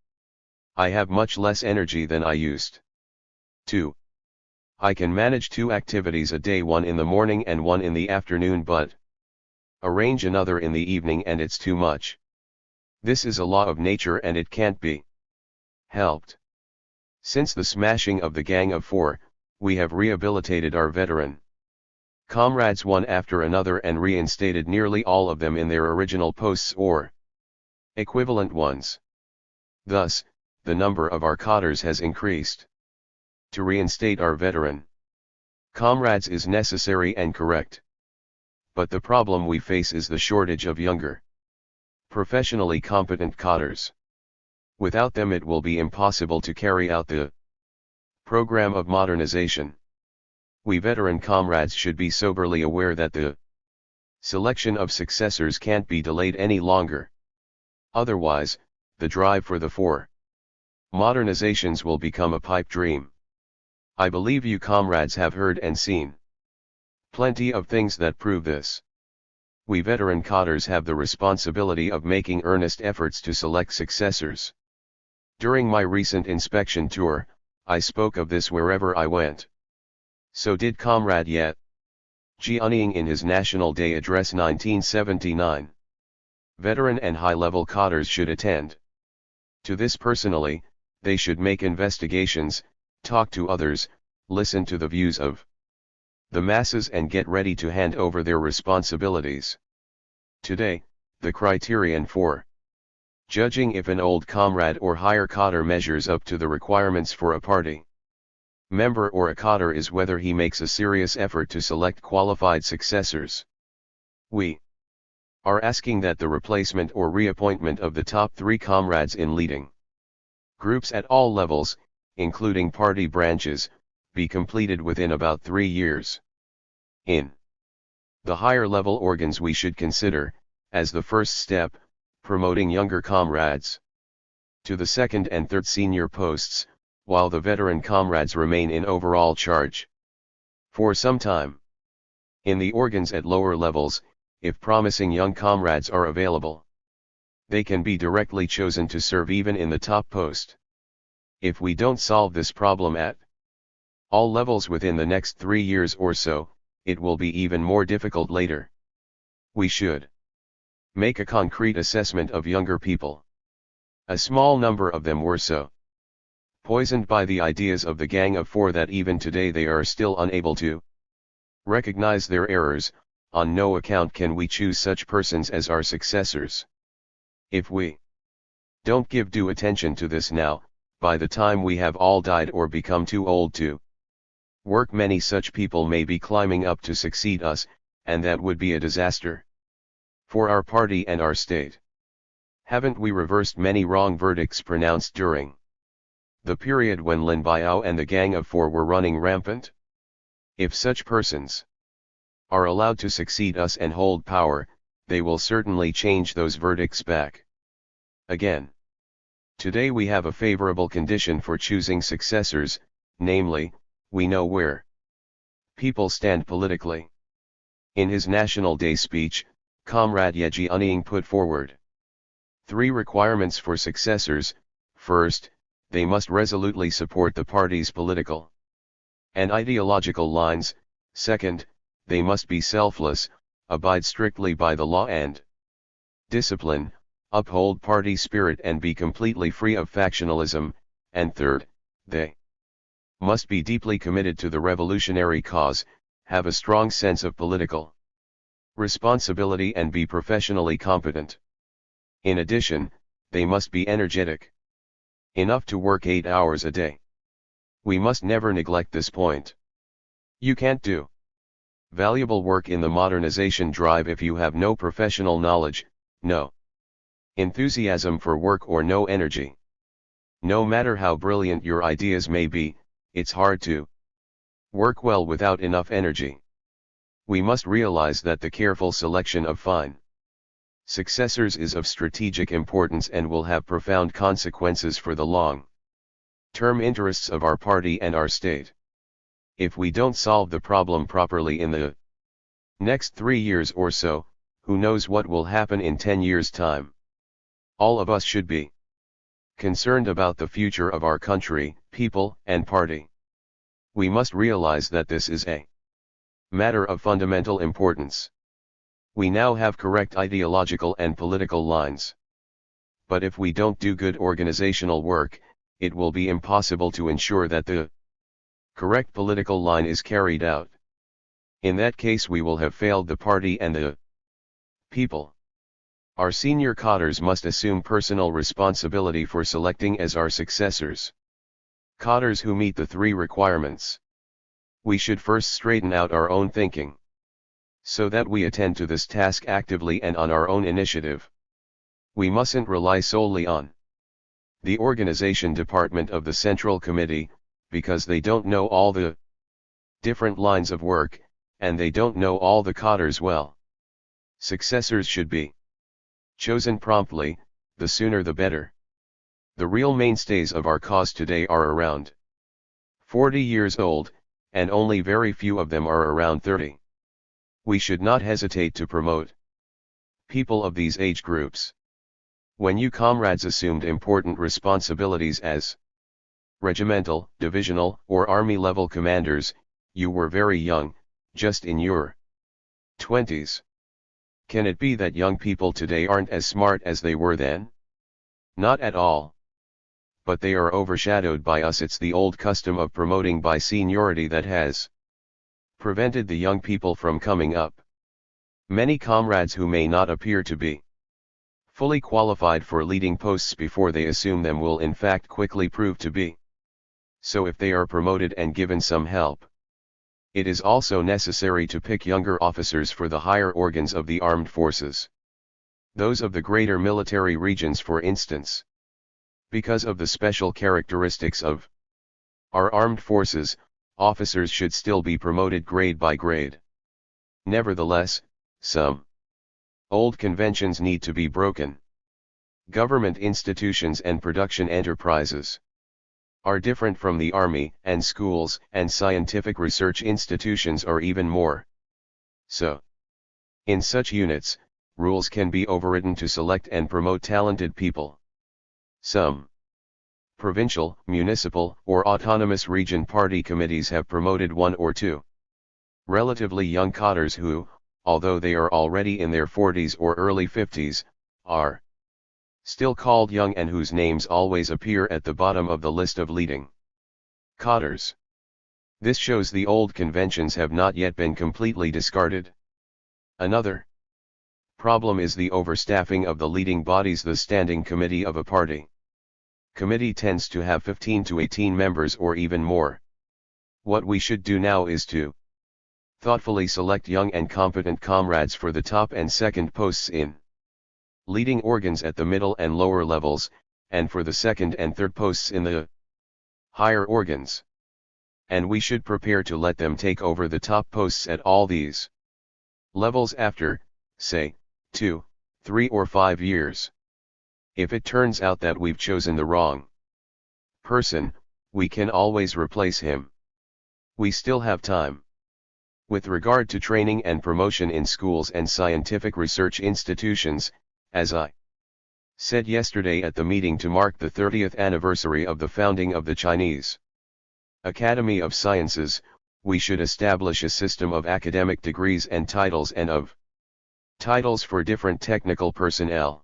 I have much less energy than I used to. I can manage 2 activities a day, one in the morning and one in the afternoon, but arrange another in the evening and it's too much. This is a law of nature and it can't be helped. Since the smashing of the Gang of Four, we have rehabilitated our veteran comrades one after another and reinstated nearly all of them in their original posts or equivalent ones. Thus, the number of our cadres has increased. To reinstate our veteran comrades is necessary and correct. But the problem we face is the shortage of younger, professionally competent cadres. Without them it will be impossible to carry out the program of modernization. We veteran comrades should be soberly aware that the selection of successors can't be delayed any longer. Otherwise, the drive for the 4 modernizations will become a pipe dream. I believe you comrades have heard and seen plenty of things that prove this. We veteran cadres have the responsibility of making earnest efforts to select successors. During my recent inspection tour, I spoke of this wherever I went. So did Comrade Yet Jianying in his National Day Address 1979. Veteran and high-level cadres should attend to this personally. They should make investigations, talk to others, listen to the views of the masses and get ready to hand over their responsibilities. Today, the criterion for judging if an old comrade or higher cadre measures up to the requirements for a party member or a cadre is whether he makes a serious effort to select qualified successors. We are asking that the replacement or reappointment of the top 3 comrades in leading groups at all levels, including party branches, be completed within about 3 years. In the higher level organs we should consider, as the first step, promoting younger comrades to the second and third senior posts, while the veteran comrades remain in overall charge for some time. In the organs at lower levels, if promising young comrades are available, they can be directly chosen to serve even in the top post. If we don't solve this problem at all levels within the next 3 years or so, it will be even more difficult later. We should make a concrete assessment of younger people. A small number of them were so poisoned by the ideas of the Gang of Four that even today they are still unable to recognize their errors. On no account can we choose such persons as our successors. If we don't give due attention to this now, by the time we have all died or become too old to work, many such people may be climbing up to succeed us, and that would be a disaster for our party and our state. Haven't we reversed many wrong verdicts pronounced during the period when Lin Biao and the Gang of Four were running rampant? If such persons are allowed to succeed us and hold power, they will certainly change those verdicts back again. Today we have a favorable condition for choosing successors, namely, we know where people stand politically. In his National Day speech, Comrade Ye Jianying put forward 3 requirements for successors. First, they must resolutely support the party's political and ideological lines. Second, they must be selfless, abide strictly by the law and discipline, uphold party spirit and be completely free of factionalism. And third, they must be deeply committed to the revolutionary cause, have a strong sense of political responsibility and be professionally competent. In addition, they must be energetic enough to work 8 hours a day. We must never neglect this point. You can't do valuable work in the modernization drive if you have no professional knowledge, no enthusiasm for work or no energy. No matter how brilliant your ideas may be, it's hard to work well without enough energy. We must realize that the careful selection of fine successors is of strategic importance and will have profound consequences for the long-term interests of our party and our state. If we don't solve the problem properly in the next 3 years or so, who knows what will happen in 10 years' time? All of us should be concerned about the future of our country, people, and party. We must realize that this is a matter of fundamental importance. We now have correct ideological and political lines. But if we don't do good organizational work, it will be impossible to ensure that the correct political line is carried out. In that case we will have failed the party and the people. Our senior cadres must assume personal responsibility for selecting as our successors cadres who meet the 3 requirements. We should first straighten out our own thinking, so that we attend to this task actively and on our own initiative. We mustn't rely solely on the organization department of the Central Committee, because they don't know all the different lines of work, and they don't know all the cadres well. Successors should be chosen promptly, the sooner the better. The real mainstays of our cause today are around 40 years old, and only very few of them are around 30. We should not hesitate to promote people of these age groups. When you comrades assumed important responsibilities as regimental, divisional, or army level commanders, you were very young, just in your 20s. Can it be that young people today aren't as smart as they were then? Not at all. But they are overshadowed by us. It's the old custom of promoting by seniority that has prevented the young people from coming up. Many comrades who may not appear to be fully qualified for leading posts before they assume them will in fact quickly prove to be so if they are promoted and given some help. It is also necessary to pick younger officers for the higher organs of the armed forces. Those of the greater military regions, for instance. Because of the special characteristics of our armed forces, officers should still be promoted grade by grade. Nevertheless, some old conventions need to be broken. Government institutions and production enterprises are different from the army, and schools and scientific research institutions are even more so. In such units, rules can be overridden to select and promote talented people. Some provincial, municipal, or autonomous region party committees have promoted one or two relatively young cadres who, although they are already in their 40s or early 50s, are still called young and whose names always appear at the bottom of the list of leading cadres. This shows the old conventions have not yet been completely discarded. Another problem is the overstaffing of the leading bodies. The standing committee of a party committee tends to have 15 to 18 members or even more. What we should do now is to thoughtfully select young and competent comrades for the top and second posts in leading organs at the middle and lower levels, and for the second and third posts in the higher organs. And we should prepare to let them take over the top posts at all these levels after, say, 2, 3 or 5 years. If it turns out that we've chosen the wrong person, we can always replace him. We still have time. With regard to training and promotion in schools and scientific research institutions, as I said yesterday at the meeting to mark the 30th anniversary of the founding of the Chinese Academy of Sciences, we should establish a system of academic degrees and titles and of titles for different technical personnel.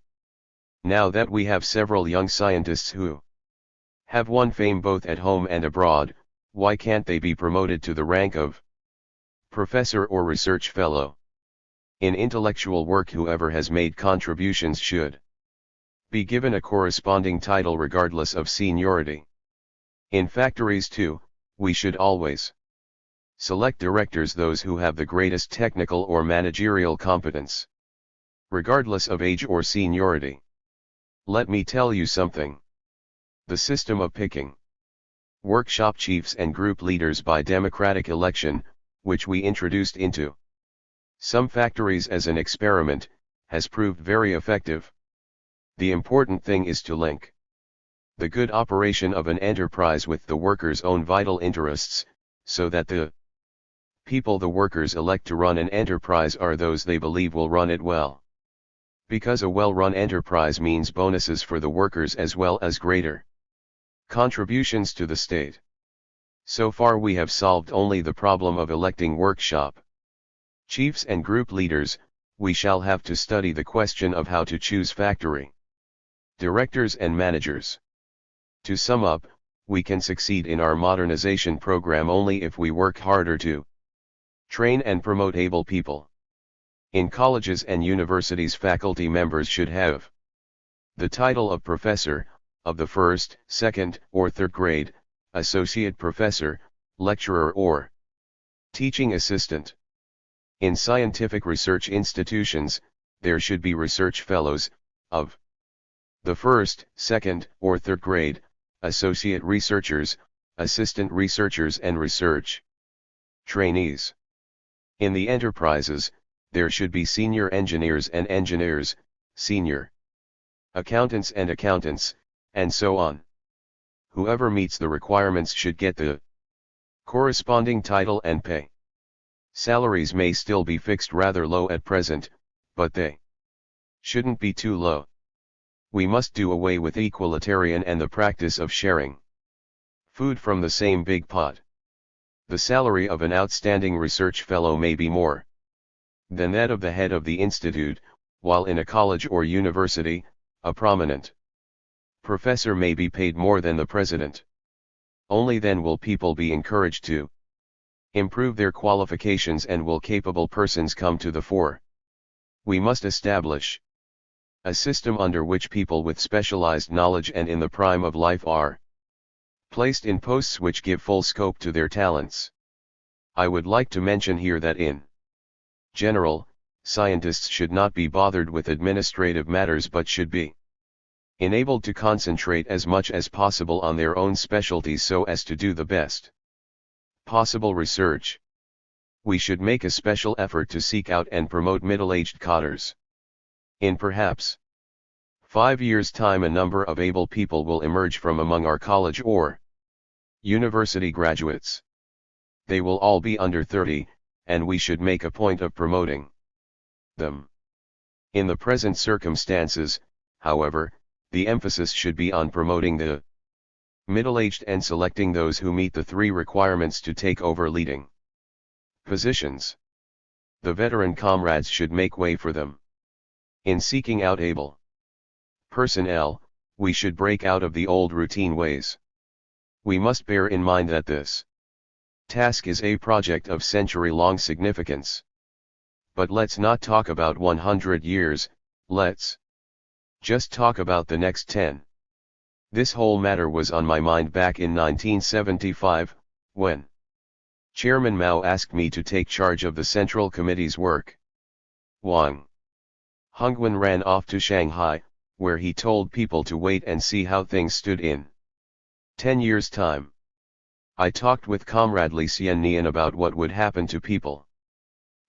Now that we have several young scientists who have won fame both at home and abroad, why can't they be promoted to the rank of professor or research fellow? In intellectual work, whoever has made contributions should be given a corresponding title regardless of seniority. In factories too, we should always select directors, those who have the greatest technical or managerial competence, regardless of age or seniority. Let me tell you something. The system of picking workshop chiefs and group leaders by democratic election, which we introduced into some factories as an experiment, has proved very effective. The important thing is to link the good operation of an enterprise with the workers' own vital interests, so that the people the workers elect to run an enterprise are those they believe will run it well. Because a well-run enterprise means bonuses for the workers as well as greater contributions to the state. So far we have solved only the problem of electing workshop chiefs and group leaders. We shall have to study the question of how to choose factory directors and managers. To sum up, we can succeed in our modernization program only if we work harder to train and promote able people. In colleges and universities, faculty members should have the title of professor, of the first, second, or third grade, associate professor, lecturer or teaching assistant. In scientific research institutions, there should be research fellows, of the first, second, or third grade, associate researchers, assistant researchers and research trainees. In the enterprises, there should be senior engineers and engineers, senior accountants and accountants, and so on. Whoever meets the requirements should get the corresponding title and pay. Salaries may still be fixed rather low at present, but they shouldn't be too low. We must do away with equalitarian and the practice of sharing food from the same big pot. The salary of an outstanding research fellow may be more than that of the head of the institute, while in a college or university, a prominent professor may be paid more than the president. Only then will people be encouraged to improve their qualifications and will capable persons come to the fore. We must establish a system under which people with specialized knowledge and in the prime of life are placed in posts which give full scope to their talents. I would like to mention here that in general, scientists should not be bothered with administrative matters but should be enabled to concentrate as much as possible on their own specialties so as to do the best possible research. We should make a special effort to seek out and promote middle-aged cotters. In perhaps 5 years' time a number of able people will emerge from among our college or university graduates. They will all be under 30, and we should make a point of promoting them. In the present circumstances, however, the emphasis should be on promoting the middle-aged and selecting those who meet the 3 requirements to take over leading positions. The veteran comrades should make way for them. In seeking out able personnel, we should break out of the old routine ways. We must bear in mind that this task is a project of century-long significance. But let's not talk about 100 years, let's just talk about the next 10. This whole matter was on my mind back in 1975, when Chairman Mao asked me to take charge of the Central Committee's work. Wang Hongwen ran off to Shanghai, where he told people to wait and see how things stood in 10 years' time. I talked with Comrade Li Xiannian about what would happen to people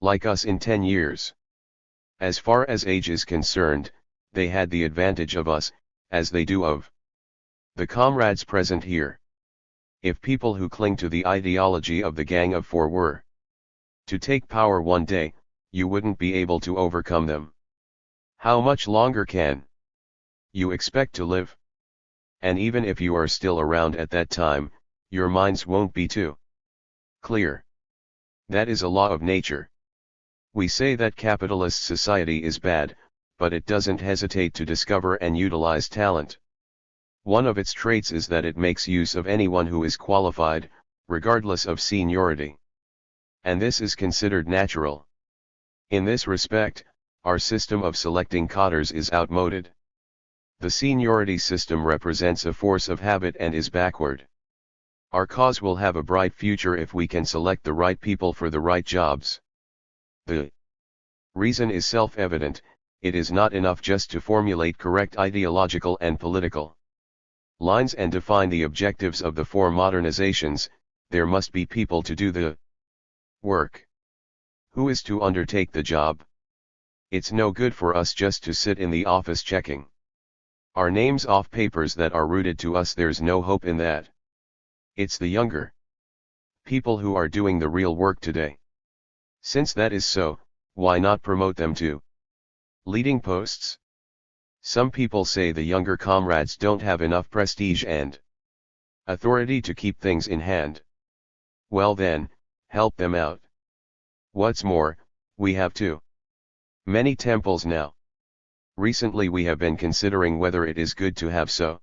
like us in 10 years. As far as age is concerned, they had the advantage of us, as they do of the comrades present here. If people who cling to the ideology of the Gang of Four were to take power one day, you wouldn't be able to overcome them. How much longer can you expect to live? And even if you are still around at that time, your minds won't be too clear. That is a law of nature. We say that capitalist society is bad, but it doesn't hesitate to discover and utilize talent. One of its traits is that it makes use of anyone who is qualified, regardless of seniority. And this is considered natural. In this respect, our system of selecting cotters is outmoded. The seniority system represents a force of habit and is backward. Our cause will have a bright future if we can select the right people for the right jobs. The reason is self-evident. It is not enough just to formulate correct ideological and political lines and define the objectives of the 4 modernizations. There must be people to do the work. Who is to undertake the job? It's no good for us just to sit in the office checking our names off papers that are rooted to us. There's no hope in that. It's the younger people who are doing the real work today. Since that is so, why not promote them to leading posts? Some people say the younger comrades don't have enough prestige and authority to keep things in hand. Well then, help them out. What's more, we have too many temples now. Recently we have been considering whether it is good to have so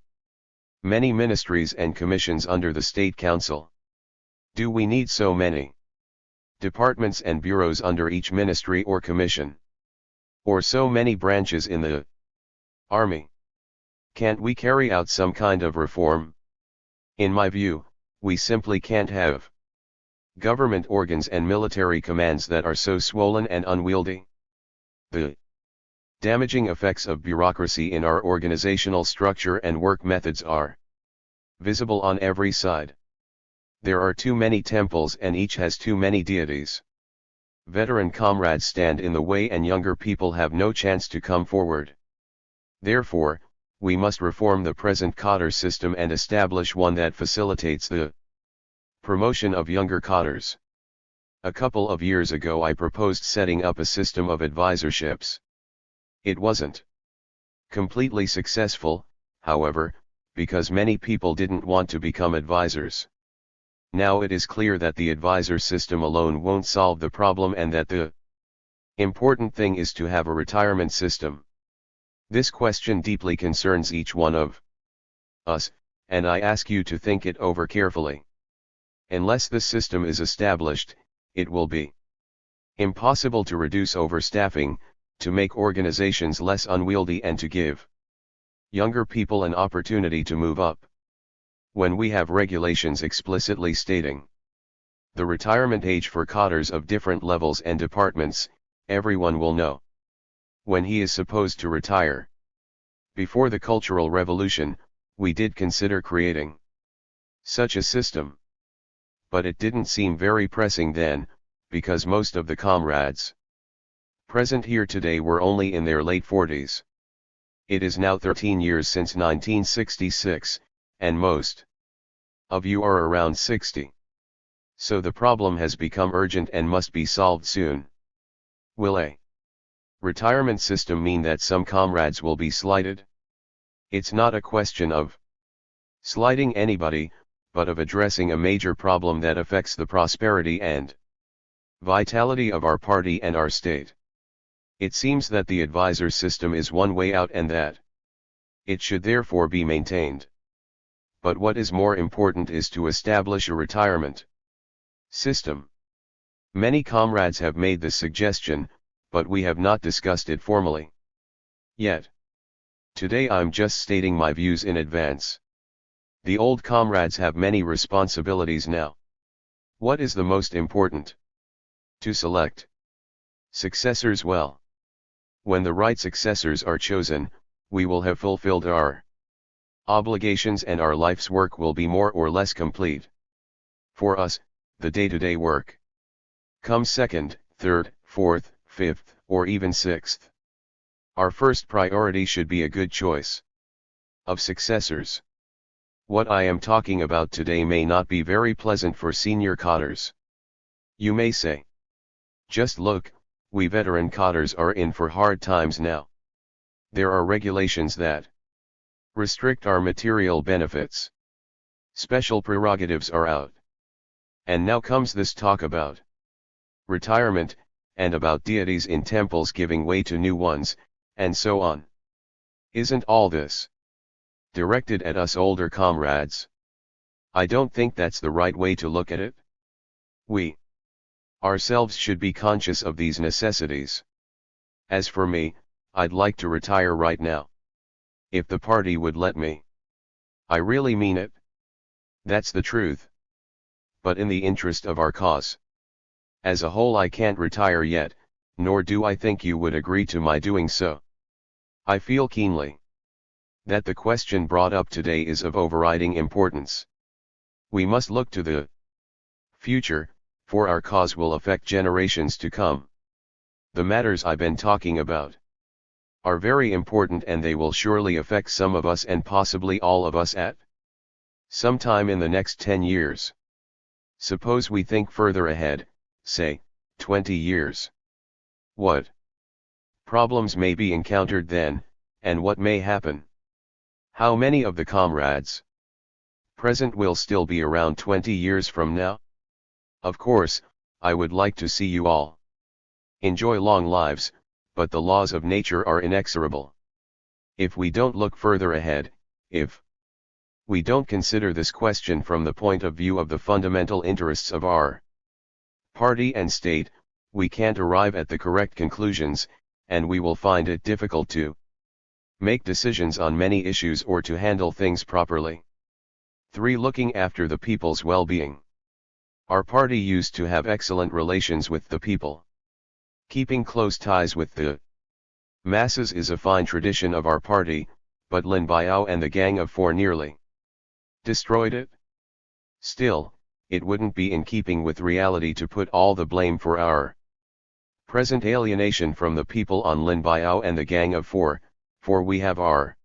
many ministries and commissions under the State Council. Do we need so many departments and bureaus under each ministry or commission? Or so many branches in the army? Can't we carry out some kind of reform? In my view, we simply can't have government organs and military commands that are so swollen and unwieldy. The damaging effects of bureaucracy in our organizational structure and work methods are visible on every side. There are too many temples and each has too many deities. Veteran comrades stand in the way and younger people have no chance to come forward. Therefore, we must reform the present cotter system and establish one that facilitates the promotion of younger cotters. A couple of years ago I proposed setting up a system of advisorships. It wasn't completely successful, however, because many people didn't want to become advisors. Now it is clear that the advisor system alone won't solve the problem and that the important thing is to have a retirement system. This question deeply concerns each one of us, and I ask you to think it over carefully. Unless this system is established, it will be impossible to reduce overstaffing, to make organizations less unwieldy and to give younger people an opportunity to move up. When we have regulations explicitly stating The retirement age for cadres of different levels and departments, everyone will know. When he is supposed to retire. Before the Cultural Revolution, we did consider creating such a system. But it didn't seem very pressing then, because most of the comrades present here today were only in their late 40s. It is now 13 years since 1966, and most of you are around 60. So the problem has become urgent and must be solved soon. Will a retirement system mean that some comrades will be slighted? It's not a question of slighting anybody, but of addressing a major problem that affects the prosperity and vitality of our party and our state. It seems that the advisor system is one way out and that it should therefore be maintained. But what is more important is to establish a retirement system. Many comrades have made this suggestion, but we have not discussed it formally yet. Today I'm just stating my views in advance. The old comrades have many responsibilities now. What is the most important? To select successors well. When the right successors are chosen, we will have fulfilled our obligations and our life's work will be more or less complete. For us, the day-to-day work comes second, third, fourth, fifth, or even sixth. Our first priority should be a good choice of successors. What I am talking about today may not be very pleasant for senior cadres. You may say, just look, we veteran cadres are in for hard times now. There are regulations that restrict our material benefits. Special prerogatives are out. And now comes this talk about retirement, and about deities in temples giving way to new ones, and so on. Isn't all this directed at us older comrades? I don't think that's the right way to look at it. We ourselves should be conscious of these necessities. As for me, I'd like to retire right now. If the party would let me. I really mean it. That's the truth. But in the interest of our cause as a whole, I can't retire yet, nor do I think you would agree to my doing so. I feel keenly that the question brought up today is of overriding importance. We must look to the future, for our cause will affect generations to come. The matters I've been talking about are very important, and they will surely affect some of us and possibly all of us at some time in the next 10 years. Suppose we think further ahead, say, 20 years. What problems may be encountered then, and what may happen? How many of the comrades present will still be around 20 years from now? Of course, I would like to see you all enjoy long lives, but the laws of nature are inexorable. If we don't look further ahead, if we don't consider this question from the point of view of the fundamental interests of our party and state, we can't arrive at the correct conclusions, and we will find it difficult to make decisions on many issues or to handle things properly. 3. Looking after the people's well-being. Our party used to have excellent relations with the people. Keeping close ties with the masses is a fine tradition of our party, but Lin Biao and the Gang of Four nearly destroyed it. Still, it wouldn't be in keeping with reality to put all the blame for our present alienation from the people on Lin Biao and the Gang of Four, for we have our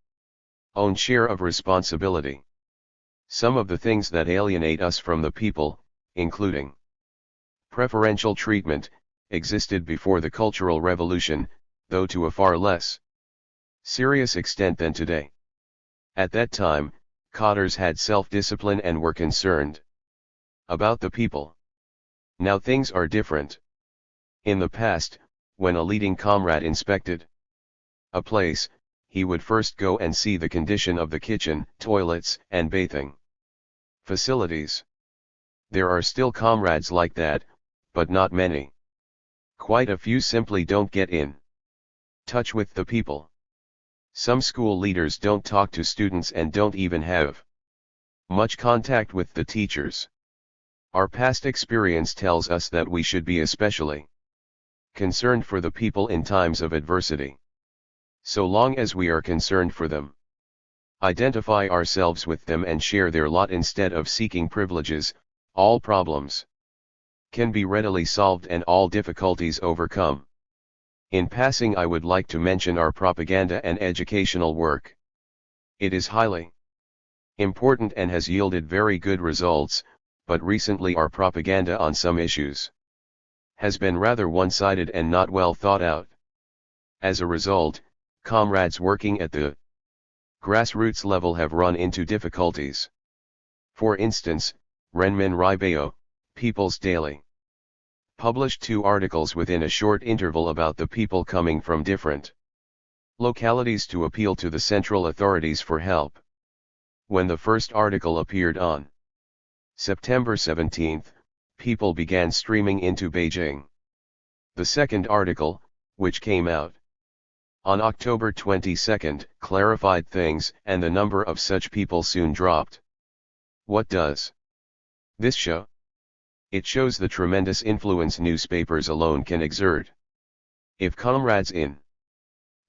own share of responsibility. Some of the things that alienate us from the people, including preferential treatment, existed before the Cultural Revolution, though to a far less serious extent than today. At that time, cadres had self-discipline and were concerned about the people. Now things are different. In the past, when a leading comrade inspected a place, he would first go and see the condition of the kitchen, toilets, and bathing facilities. There are still comrades like that, but not many. Quite a few simply don't get in touch with the people. Some school leaders don't talk to students and don't even have much contact with the teachers. Our past experience tells us that we should be especially concerned for the people in times of adversity. So long as we are concerned for them, identify ourselves with them and share their lot instead of seeking privileges, all problems can be readily solved and all difficulties overcome. In passing, I would like to mention our propaganda and educational work. It is highly important and has yielded very good results, but recently our propaganda on some issues has been rather one-sided and not well thought out. As a result, comrades working at the grassroots level have run into difficulties. For instance, Renmin Ribeo, People's Daily, published 2 articles within a short interval about the people coming from different localities to appeal to the central authorities for help. When the first article appeared on September 17, people began streaming into Beijing. The second article, which came out on October 22, clarified things, and the number of such people soon dropped. What does this show? It shows the tremendous influence newspapers alone can exert. If comrades in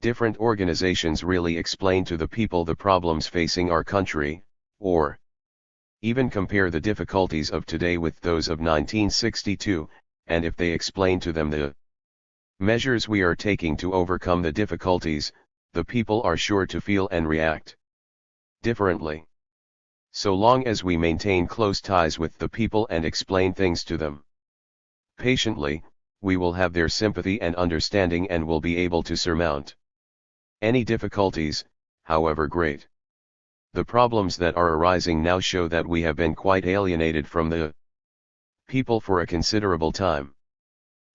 different organizations really explain to the people the problems facing our country, or even compare the difficulties of today with those of 1962, and if they explain to them the measures we are taking to overcome the difficulties, the people are sure to feel and react differently. So long as we maintain close ties with the people and explain things to them patiently, we will have their sympathy and understanding and will be able to surmount any difficulties, however great. The problems that are arising now show that we have been quite alienated from the people for a considerable time.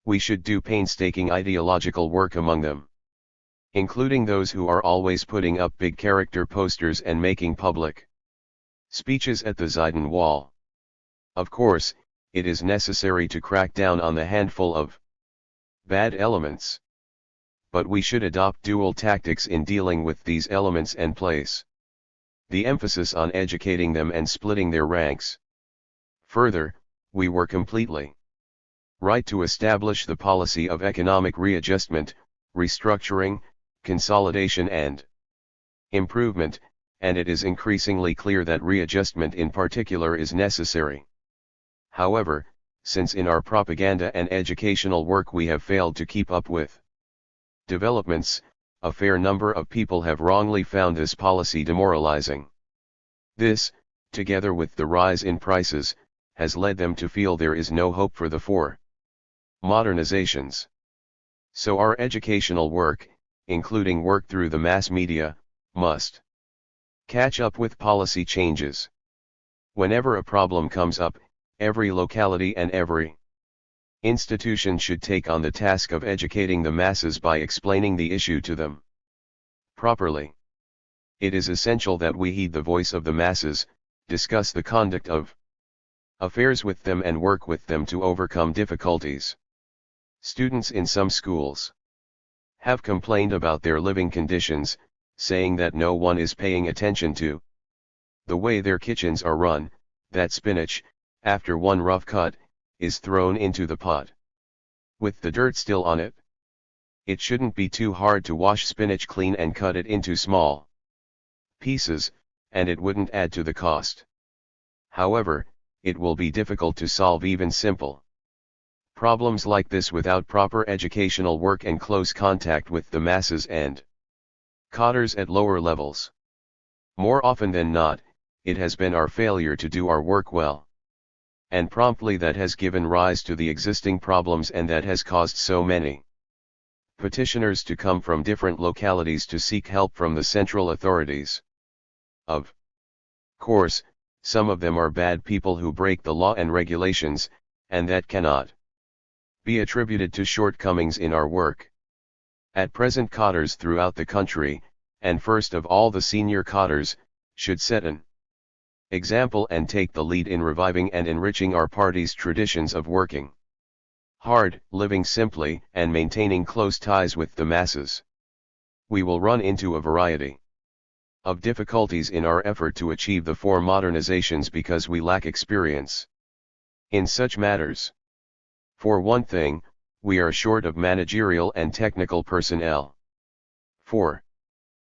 We should do painstaking ideological work among them, including those who are always putting up big character posters and making public speeches at the Zayden Wall. Of course, it is necessary to crack down on the handful of bad elements. But we should adopt dual tactics in dealing with these elements and place the emphasis on educating them and splitting their ranks. Further, we were completely right to establish the policy of economic readjustment, restructuring, consolidation and improvement, and it is increasingly clear that readjustment in particular is necessary. However, since in our propaganda and educational work we have failed to keep up with developments, a fair number of people have wrongly found this policy demoralizing. This, together with the rise in prices, has led them to feel there is no hope for the four modernizations. So our educational work, including work through the mass media, must catch up with policy changes. Whenever a problem comes up, every locality and every institution should take on the task of educating the masses by explaining the issue to them properly. It is essential that we heed the voice of the masses, discuss the conduct of affairs with them and work with them to overcome difficulties. Students in some schools have complained about their living conditions, saying that no one is paying attention to the way their kitchens are run, that spinach, after one rough cut, is thrown into the pot with the dirt still on it. It shouldn't be too hard to wash spinach clean and cut it into small pieces, and it wouldn't add to the cost. However, it will be difficult to solve even simple problems like this without proper educational work and close contact with the masses and cadres at lower levels. More often than not, it has been our failure to do our work well and promptly that has given rise to the existing problems and that has caused so many petitioners to come from different localities to seek help from the central authorities. Of course, some of them are bad people who break the law and regulations, and that cannot be attributed to shortcomings in our work. At present, cadres throughout the country, and first of all the senior cadres, should set an example and take the lead in reviving and enriching our party's traditions of working hard, living simply, and maintaining close ties with the masses. We will run into a variety of difficulties in our effort to achieve the four modernizations because we lack experience in such matters. For one thing, we are short of managerial and technical personnel. For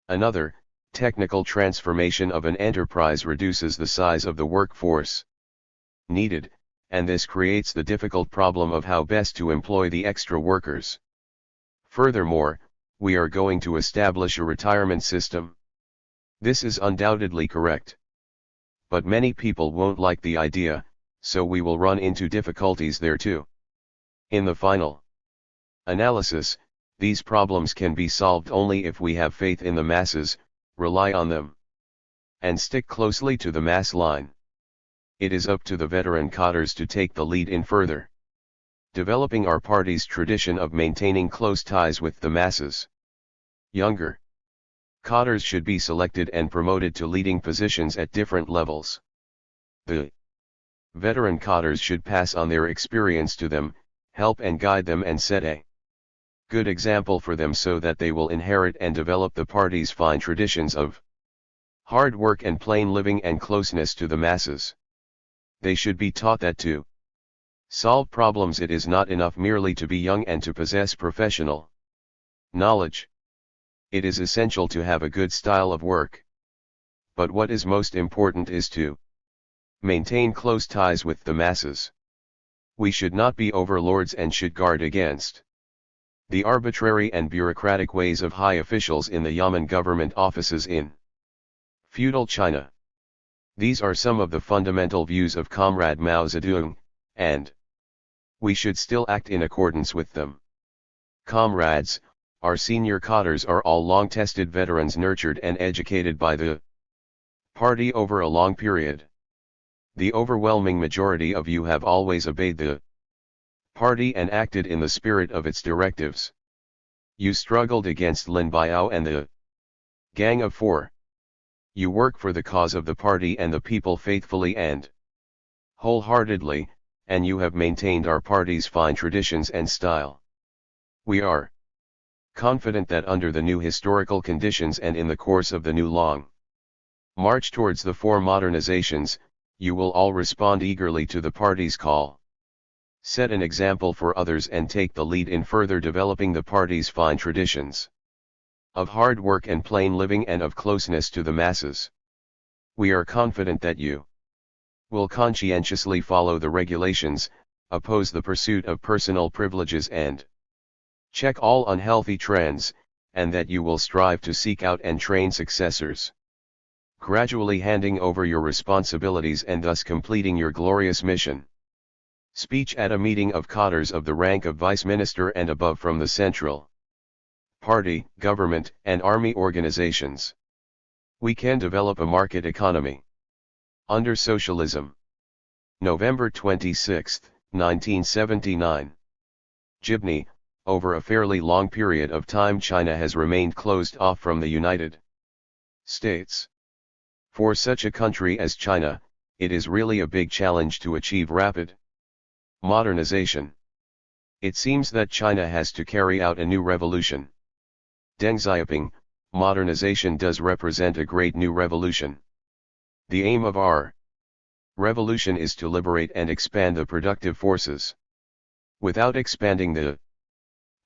another, technical transformation of an enterprise reduces the size of the workforce needed, and this creates the difficult problem of how best to employ the extra workers. Furthermore, we are going to establish a retirement system. This is undoubtedly correct. But many people won't like the idea, so we will run into difficulties there too. In the final analysis, these problems can be solved only if we have faith in the masses, rely on them, and stick closely to the mass line. It is up to the veteran cadres to take the lead in further developing our party's tradition of maintaining close ties with the masses. Younger cadres should be selected and promoted to leading positions at different levels. The veteran cadres should pass on their experience to them, help and guide them and set a good example for them so that they will inherit and develop the party's fine traditions of hard work and plain living and closeness to the masses. They should be taught that to solve problems it is not enough merely to be young and to possess professional knowledge. It is essential to have a good style of work. But what is most important is to maintain close ties with the masses. We should not be overlords and should guard against the arbitrary and bureaucratic ways of high officials in the Yamen government offices in feudal China. These are some of the fundamental views of Comrade Mao Zedong, and we should still act in accordance with them. Comrades, our senior cadres are all long-tested veterans nurtured and educated by the party over a long period. The overwhelming majority of you have always obeyed the party and acted in the spirit of its directives. You struggled against Lin Biao and the Gang of Four. You work for the cause of the party and the people faithfully and wholeheartedly, and you have maintained our party's fine traditions and style. We are confident that under the new historical conditions and in the course of the new long march towards the four modernizations, you will all respond eagerly to the party's call. Set an example for others and take the lead in further developing the party's fine traditions of hard work and plain living and of closeness to the masses. We are confident that you will conscientiously follow the regulations, oppose the pursuit of personal privileges and check all unhealthy trends, and that you will strive to seek out and train successors, gradually handing over your responsibilities and thus completing your glorious mission. Speech at a meeting of cadres of the rank of Vice Minister and above from the Central Party, government, and army organizations. We can develop a market economy under socialism. November 26, 1979. Gibney, over a fairly long period of time China has remained closed off from the United States. For such a country as China, it is really a big challenge to achieve rapid modernization. It seems that China has to carry out a new revolution. Deng Xiaoping, modernization does represent a great new revolution. The aim of our revolution is to liberate and expand the productive forces. Without expanding the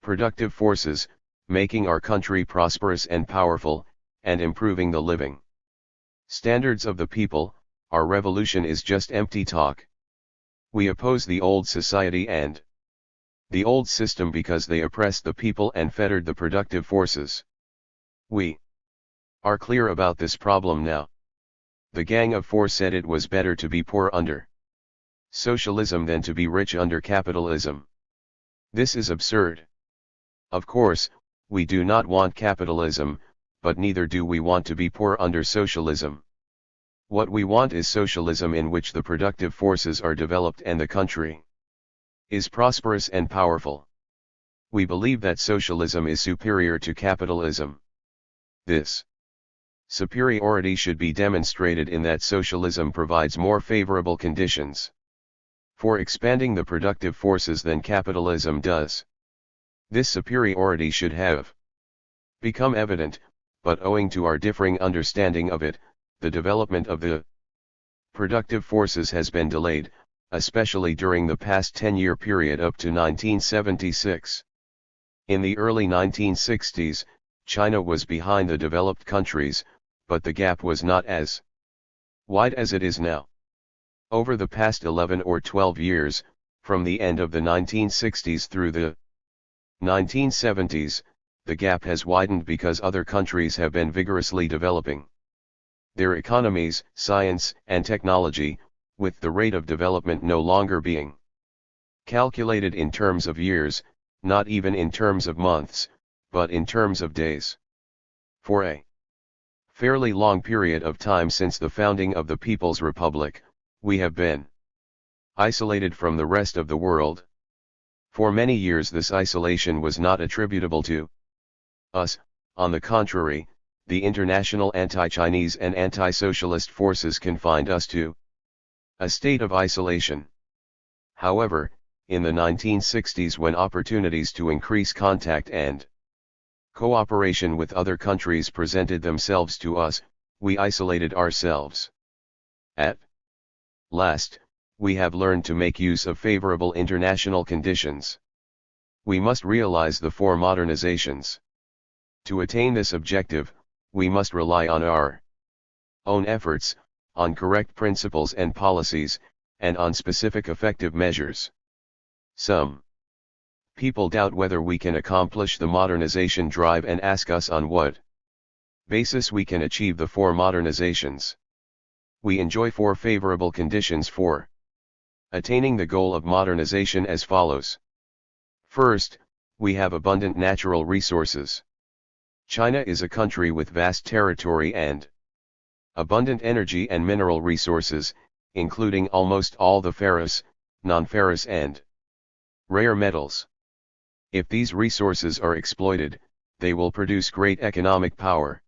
productive forces, making our country prosperous and powerful, and improving the living standards of the people, our revolution is just empty talk. We oppose the old society and the old system because they oppressed the people and fettered the productive forces. We are clear about this problem now. The Gang of Four said it was better to be poor under socialism than to be rich under capitalism. This is absurd. Of course, we do not want capitalism, but neither do we want to be poor under socialism. What we want is socialism in which the productive forces are developed and the country is prosperous and powerful. We believe that socialism is superior to capitalism. This superiority should be demonstrated in that socialism provides more favorable conditions for expanding the productive forces than capitalism does. This superiority should have become evident, but owing to our differing understanding of it, the development of the productive forces has been delayed, especially during the past 10-year period up to 1976. In the early 1960s, China was behind the developed countries, but the gap was not as wide as it is now. Over the past 11 or 12 years, from the end of the 1960s through the 1970s, the gap has widened because other countries have been vigorously developing their economies, science, and technology, with the rate of development no longer being calculated in terms of years, not even in terms of months, but in terms of days. For a fairly long period of time since the founding of the People's Republic, we have been isolated from the rest of the world. For many years this isolation was not attributable to us. On the contrary, the international anti-Chinese and anti-socialist forces confined us to a state of isolation. However, in the 1960s, when opportunities to increase contact and cooperation with other countries presented themselves to us, we isolated ourselves. At last, we have learned to make use of favorable international conditions. We must realize the four modernizations. To attain this objective, we must rely on our own efforts, on correct principles and policies, and on specific effective measures. Some people doubt whether we can accomplish the modernization drive and ask us on what basis we can achieve the four modernizations. We enjoy four favorable conditions for attaining the goal of modernization as follows. First, we have abundant natural resources. China is a country with vast territory and abundant energy and mineral resources, including almost all the ferrous, non-ferrous and rare metals. If these resources are exploited, they will produce great economic power.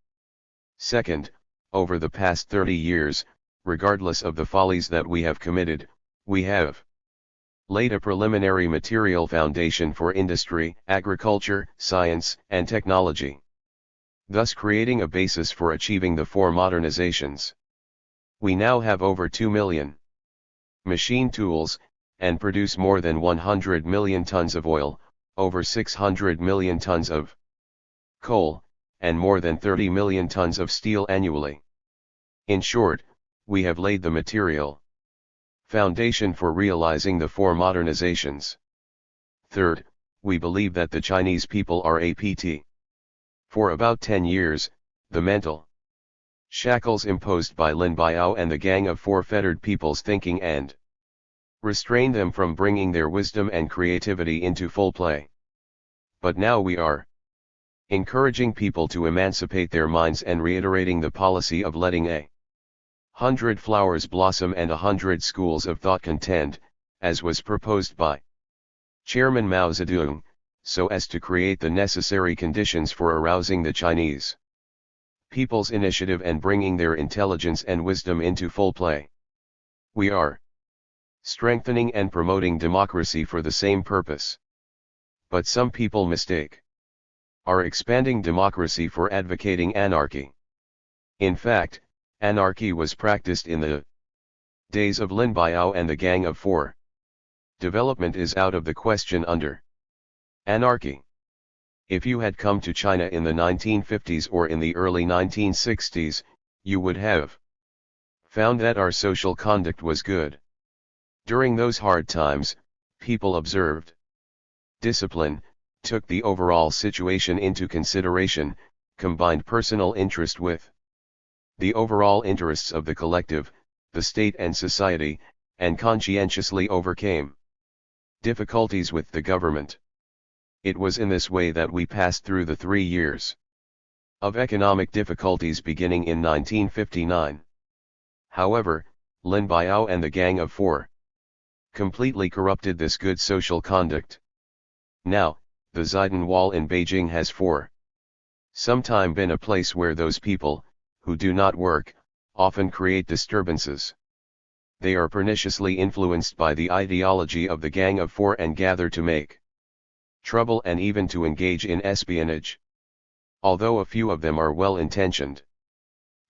Second, over the past 30 years, regardless of the follies that we have committed, we have laid a preliminary material foundation for industry, agriculture, science, and technology, thus creating a basis for achieving the four modernizations. We now have over 2 million machine tools, and produce more than 100 million tons of oil, over 600 million tons of coal, and more than 30 million tons of steel annually. In short, we have laid the material foundation for realizing the four modernizations. Third, we believe that the Chinese people are APT. For about 10 years, the mental shackles imposed by Lin Biao and the Gang of Four fettered people's thinking and restrained them from bringing their wisdom and creativity into full play. But now we are encouraging people to emancipate their minds and reiterating the policy of letting 100 flowers blossom and 100 schools of thought contend, as was proposed by Chairman Mao Zedong, so as to create the necessary conditions for arousing the Chinese people's initiative and bringing their intelligence and wisdom into full play. We are strengthening and promoting democracy for the same purpose. But some people mistake our expanding democracy for advocating anarchy. In fact, anarchy was practiced in the days of Lin Biao and the Gang of Four. Development is out of the question under anarchy. If you had come to China in the 1950s or in the early 1960s, you would have found that our social conduct was good. During those hard times, people observed discipline, took the overall situation into consideration, combined personal interest with the overall interests of the collective, the state and society, and conscientiously overcame difficulties with the government. It was in this way that we passed through the 3 years of economic difficulties beginning in 1959. However, Lin Biao and the Gang of Four completely corrupted this good social conduct. Now, the Zidane Wall in Beijing has for some time been a place where those people, who do not work, often create disturbances. They are perniciously influenced by the ideology of the Gang of Four and gather to make trouble and even to engage in espionage. Although a few of them are well-intentioned,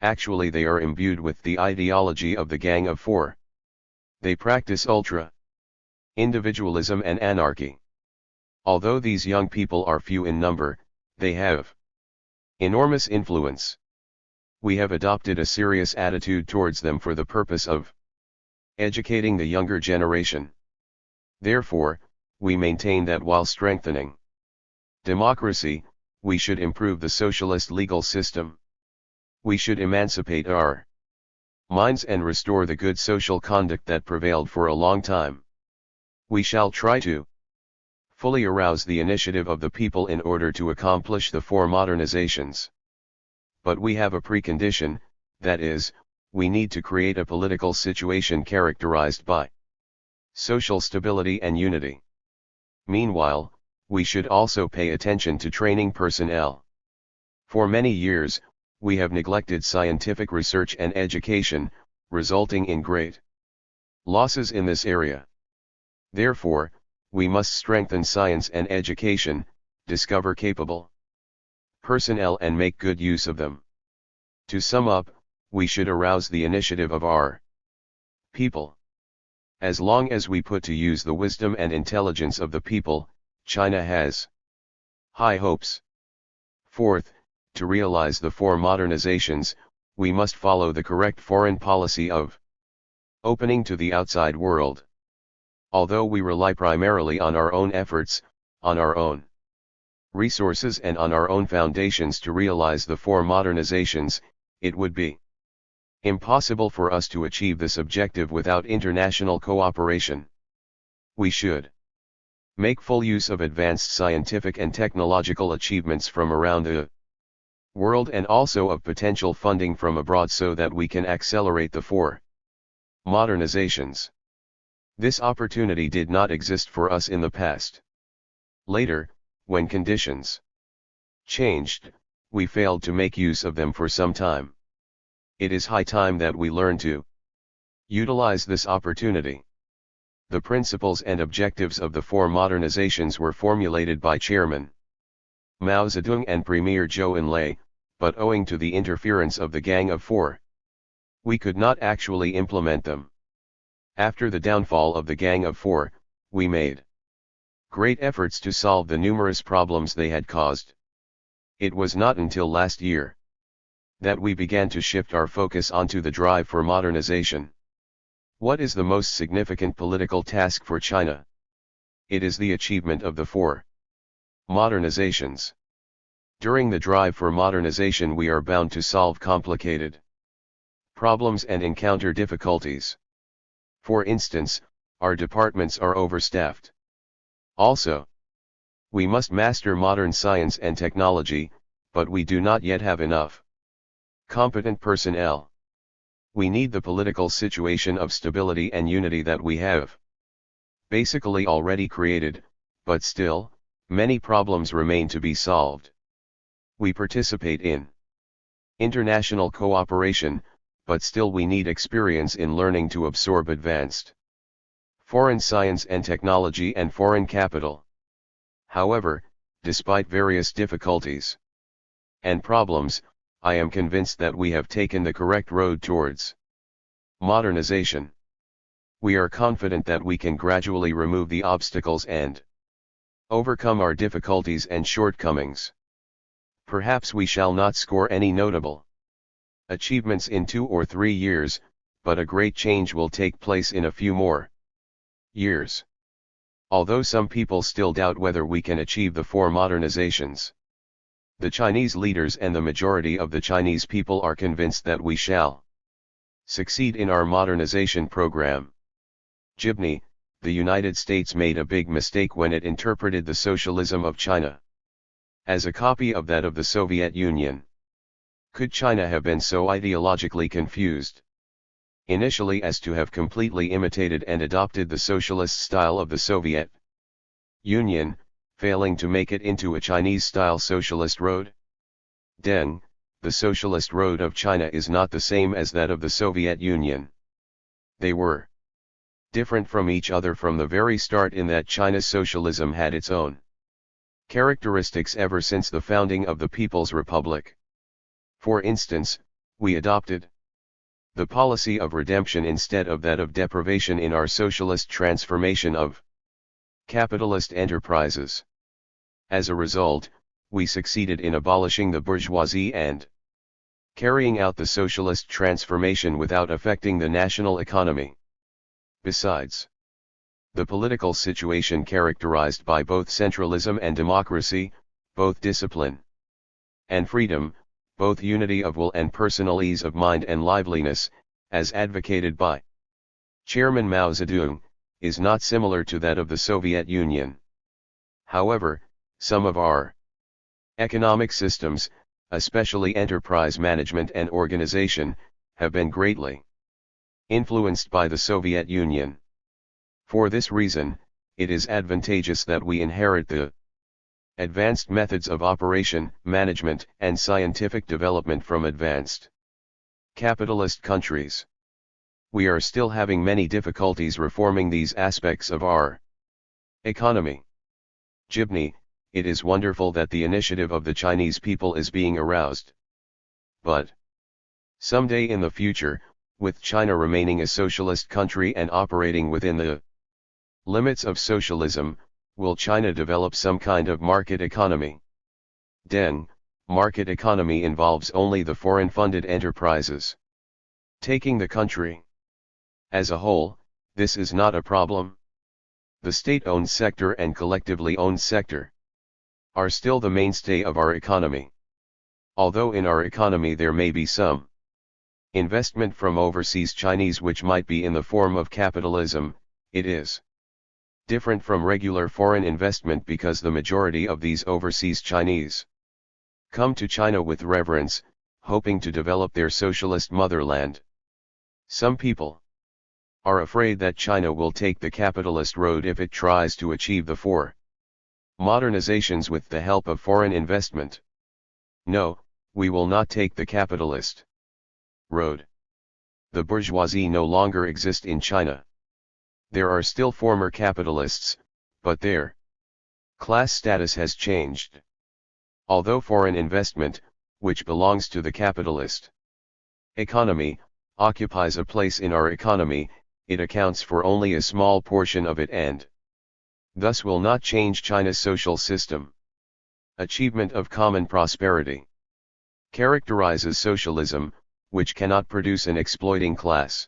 actually they are imbued with the ideology of the Gang of Four. They practice ultra-individualism and anarchy. Although these young people are few in number, they have enormous influence. We have adopted a serious attitude towards them for the purpose of educating the younger generation. Therefore, we maintain that while strengthening democracy, we should improve the socialist legal system. We should emancipate our minds and restore the good social conduct that prevailed for a long time. We shall try to fully arouse the initiative of the people in order to accomplish the four modernizations. But we have a precondition, that is, we need to create a political situation characterized by social stability and unity. Meanwhile, we should also pay attention to training personnel. For many years, we have neglected scientific research and education, resulting in great losses in this area. Therefore, we must strengthen science and education, discover capable personnel and make good use of them. To sum up, we should arouse the initiative of our people. As long as we put to use the wisdom and intelligence of the people, China has high hopes. Fourth, to realize the four modernizations, we must follow the correct foreign policy of opening to the outside world. Although we rely primarily on our own efforts, on our own resources and on our own foundations to realize the four modernizations, it would be impossible for us to achieve this objective without international cooperation. We should make full use of advanced scientific and technological achievements from around the world and also of potential funding from abroad so that we can accelerate the four modernizations. This opportunity did not exist for us in the past. Later, when conditions changed, we failed to make use of them for some time. It is high time that we learn to utilize this opportunity. The principles and objectives of the four modernizations were formulated by Chairman Mao Zedong and Premier Zhou Enlai, but owing to the interference of the Gang of Four, we could not actually implement them. After the downfall of the Gang of Four, we made great efforts to solve the numerous problems they had caused. It was not until last year that we began to shift our focus onto the drive for modernization. What is the most significant political task for China? It is the achievement of the four modernizations. During the drive for modernization we are bound to solve complicated problems and encounter difficulties. For instance, our departments are overstaffed. Also, we must master modern science and technology, but we do not yet have enough competent personnel. We need the political situation of stability and unity that we have basically already created, but still, many problems remain to be solved. We participate in international cooperation, but still we need experience in learning to absorb advanced foreign science and technology and foreign capital. However, despite various difficulties and problems, I am convinced that we have taken the correct road towards modernization. We are confident that we can gradually remove the obstacles and overcome our difficulties and shortcomings. Perhaps we shall not score any notable achievements in 2 or 3 years, but a great change will take place in a few more years. Although some people still doubt whether we can achieve the four modernizations, the Chinese leaders and the majority of the Chinese people are convinced that we shall succeed in our modernization program. Gibney, the United States made a big mistake when it interpreted the socialism of China as a copy of that of the Soviet Union. Could China have been so ideologically confused initially as to have completely imitated and adopted the socialist style of the Soviet Union, failing to make it into a Chinese-style socialist road? Deng, the socialist road of China is not the same as that of the Soviet Union. They were different from each other from the very start in that China's socialism had its own characteristics ever since the founding of the People's Republic. For instance, we adopted the policy of redemption instead of that of deprivation in our socialist transformation of capitalist enterprises. As a result, we succeeded in abolishing the bourgeoisie and carrying out the socialist transformation without affecting the national economy. Besides, the political situation characterized by both centralism and democracy, both discipline and freedom, both unity of will and personal ease of mind and liveliness, as advocated by Chairman Mao Zedong, is not similar to that of the Soviet Union. However, some of our economic systems, especially enterprise management and organization, have been greatly influenced by the Soviet Union. For this reason, it is advantageous that we inherit the advanced methods of operation, management, and scientific development from advanced capitalist countries. We are still having many difficulties reforming these aspects of our economy. Jibni, it is wonderful that the initiative of the Chinese people is being aroused. But someday in the future, with China remaining a socialist country and operating within the limits of socialism, will China develop some kind of market economy? Deng, market economy involves only the foreign-funded enterprises. Taking the country as a whole, this is not a problem. The state-owned sector and collectively owned sector are still the mainstay of our economy. Although in our economy there may be some investment from overseas Chinese which might be in the form of capitalism, it is different from regular foreign investment because the majority of these overseas Chinese come to China with reverence, hoping to develop their socialist motherland. Some people are afraid that China will take the capitalist road if it tries to achieve the four modernizations with the help of foreign investment. No, we will not take the capitalist road. The bourgeoisie no longer exist in China. There are still former capitalists, but their class status has changed. Although foreign investment, which belongs to the capitalist economy, occupies a place in our economy, it accounts for only a small portion of it and thus will not change China's social system. Achievement of common prosperity characterizes socialism, which cannot produce an exploiting class.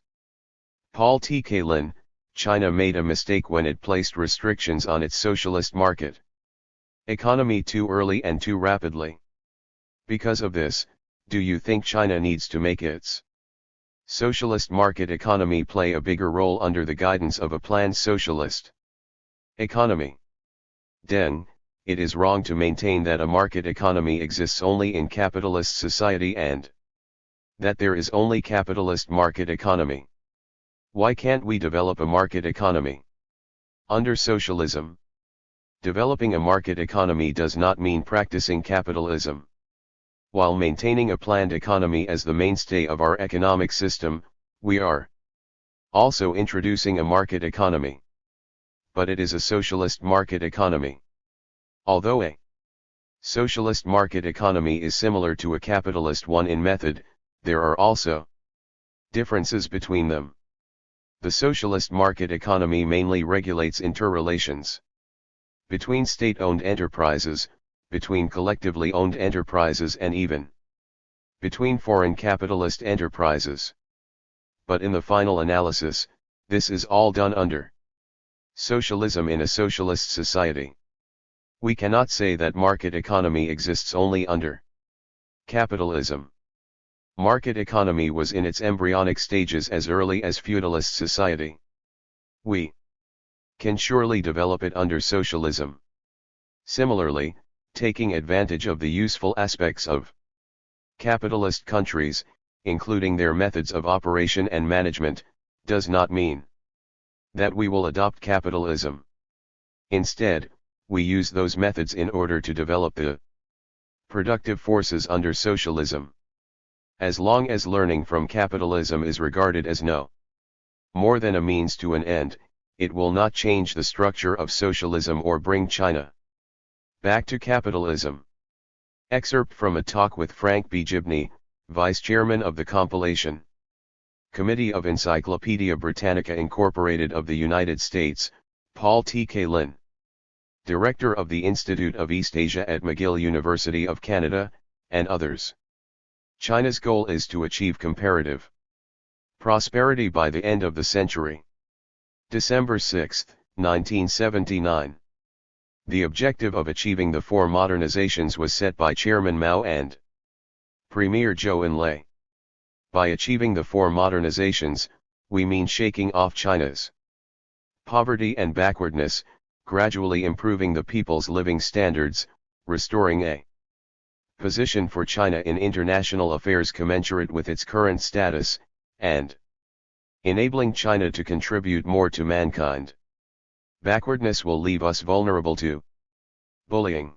Paul T. Kalin, China made a mistake when it placed restrictions on its socialist market economy too early and too rapidly. Because of this, do you think China needs to make its socialist market economy play a bigger role under the guidance of a planned socialist economy? Deng, it is wrong to maintain that a market economy exists only in capitalist society and that there is only capitalist market economy. Why can't we develop a market economy under socialism? Developing a market economy does not mean practicing capitalism. While maintaining a planned economy as the mainstay of our economic system, we are also introducing a market economy. But it is a socialist market economy. Although a socialist market economy is similar to a capitalist one in method, there are also differences between them. The socialist market economy mainly regulates interrelations between state-owned enterprises, between collectively owned enterprises and even between foreign capitalist enterprises. But in the final analysis, this is all done under socialism in a socialist society. We cannot say that market economy exists only under capitalism. Market economy was in its embryonic stages as early as feudalist society. We can surely develop it under socialism. Similarly, taking advantage of the useful aspects of capitalist countries, including their methods of operation and management, does not mean that we will adopt capitalism. Instead, we use those methods in order to develop the productive forces under socialism. As long as learning from capitalism is regarded as no more than a means to an end, it will not change the structure of socialism or bring China back to capitalism. Excerpt from a talk with Frank B. Gibney, Vice Chairman of the compilation. Committee of Encyclopedia Britannica Incorporated of the United States, Paul T. K. Lin. Director of the Institute of East Asia at McGill University of Canada, and others. China's goal is to achieve comparative prosperity by the end of the century. December 6, 1979. The objective of achieving the four modernizations was set by Chairman Mao and Premier Zhou Enlai. By achieving the four modernizations, we mean shaking off China's poverty and backwardness, gradually improving the people's living standards, restoring a position for China in international affairs commensurate with its current status, and enabling China to contribute more to mankind. Backwardness will leave us vulnerable to bullying.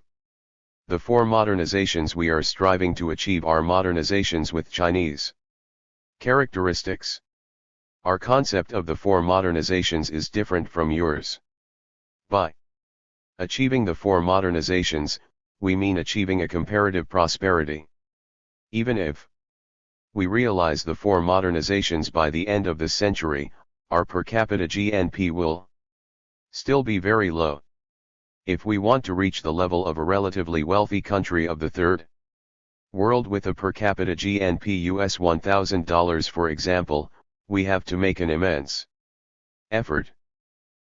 The four modernizations we are striving to achieve are modernizations with Chinese characteristics. Our concept of the four modernizations is different from yours. By achieving the four modernizations, we mean achieving a comparative prosperity. Even if we realize the four modernizations by the end of the century, our per capita GNP will still be very low. If we want to reach the level of a relatively wealthy country of the third world with a per capita GNP US $1,000 for example, we have to make an immense effort.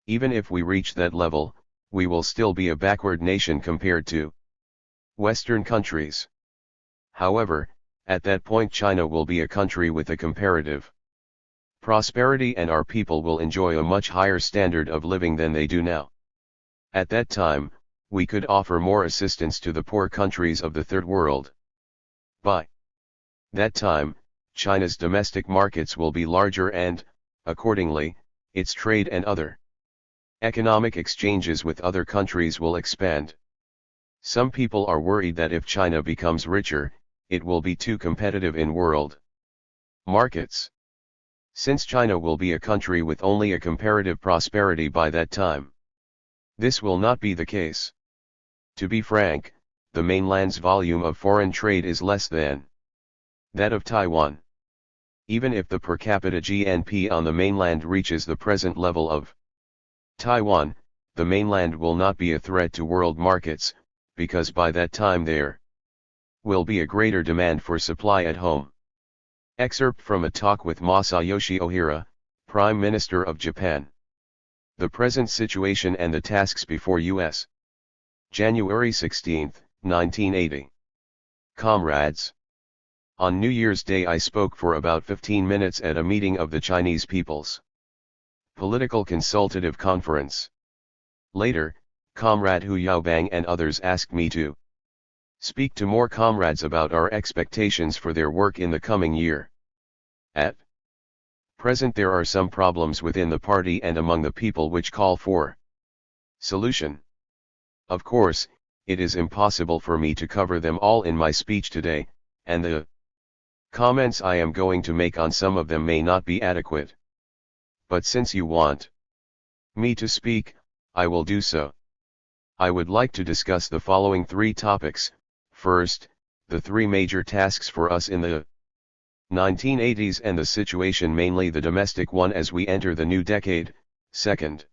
Even if we reach that level, we will still be a backward nation compared to Western countries. However, at that point China will be a country with a comparative prosperity and our people will enjoy a much higher standard of living than they do now. At that time, we could offer more assistance to the poor countries of the Third World. By that time, China's domestic markets will be larger and, accordingly, its trade and other economic exchanges with other countries will expand. Some people are worried that if China becomes richer, it will be too competitive in world markets. Since China will be a country with only a comparative prosperity by that time, this will not be the case. To be frank, the mainland's volume of foreign trade is less than that of Taiwan. Even if the per capita GNP on the mainland reaches the present level of Taiwan, the mainland will not be a threat to world markets, because by that time there will be a greater demand for supply at home. Excerpt from a talk with Masayoshi Ohira, Prime Minister of Japan. The present situation and the tasks before U.S. January 16, 1980. Comrades. On New Year's Day I spoke for about 15 minutes at a meeting of the Chinese People's Political Consultative Conference. Later, Comrade Hu Yaobang and others asked me to speak to more comrades about our expectations for their work in the coming year. At present there are some problems within the party and among the people which call for solution. Of course, it is impossible for me to cover them all in my speech today, and the comments I am going to make on some of them may not be adequate. But since you want me to speak, I will do so. I would like to discuss the following three topics. First, the three major tasks for us in the 1980s and the situation, mainly the domestic one as we enter the new decade. Second,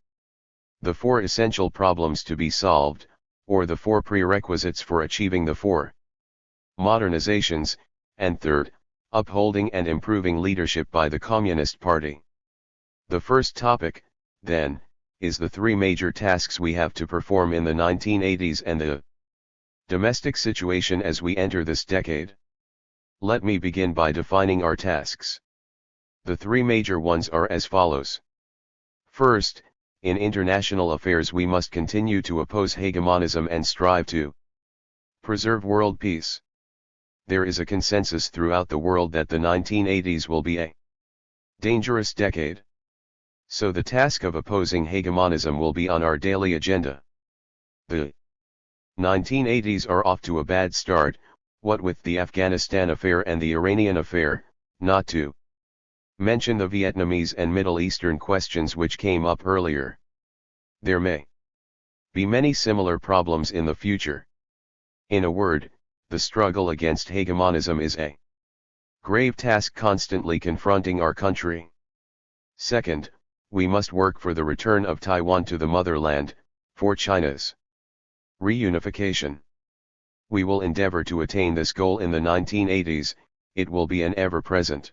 the four essential problems to be solved, or the four prerequisites for achieving the four modernizations, and third, upholding and improving leadership by the Communist Party. The first topic, then, is the three major tasks we have to perform in the 1980s and the domestic situation as we enter this decade. Let me begin by defining our tasks. The three major ones are as follows. First, in international affairs we must continue to oppose hegemonism and strive to preserve world peace. There is a consensus throughout the world that the 1980s will be a dangerous decade. So the task of opposing hegemonism will be on our daily agenda. The 1980s are off to a bad start, what with the Afghanistan affair and the Iranian affair, not to mention the Vietnamese and Middle Eastern questions which came up earlier. There may be many similar problems in the future. In a word, the struggle against hegemonism is a grave task constantly confronting our country. Second, we must work for the return of Taiwan to the motherland, for China's reunification. We will endeavor to attain this goal in the 1980s, it will be an ever-present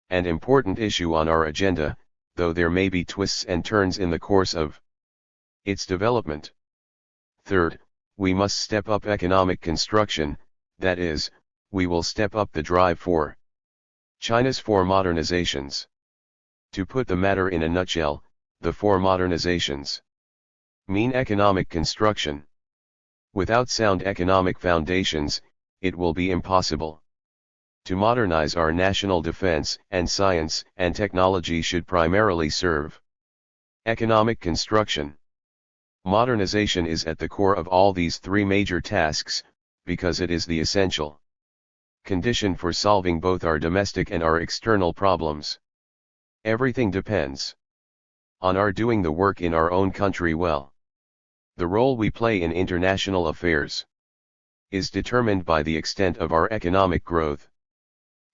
and important issue on our agenda, though there may be twists and turns in the course of its development. Third, we must step up economic construction, that is, we will step up the drive for China's four modernizations. To put the matter in a nutshell, the four modernizations mean economic construction. Without sound economic foundations, it will be impossible to modernize our national defense, and science and technology should primarily serve economic construction. Modernization is at the core of all these three major tasks, because it is the essential condition for solving both our domestic and our external problems. Everything depends on our doing the work in our own country well. The role we play in international affairs is determined by the extent of our economic growth.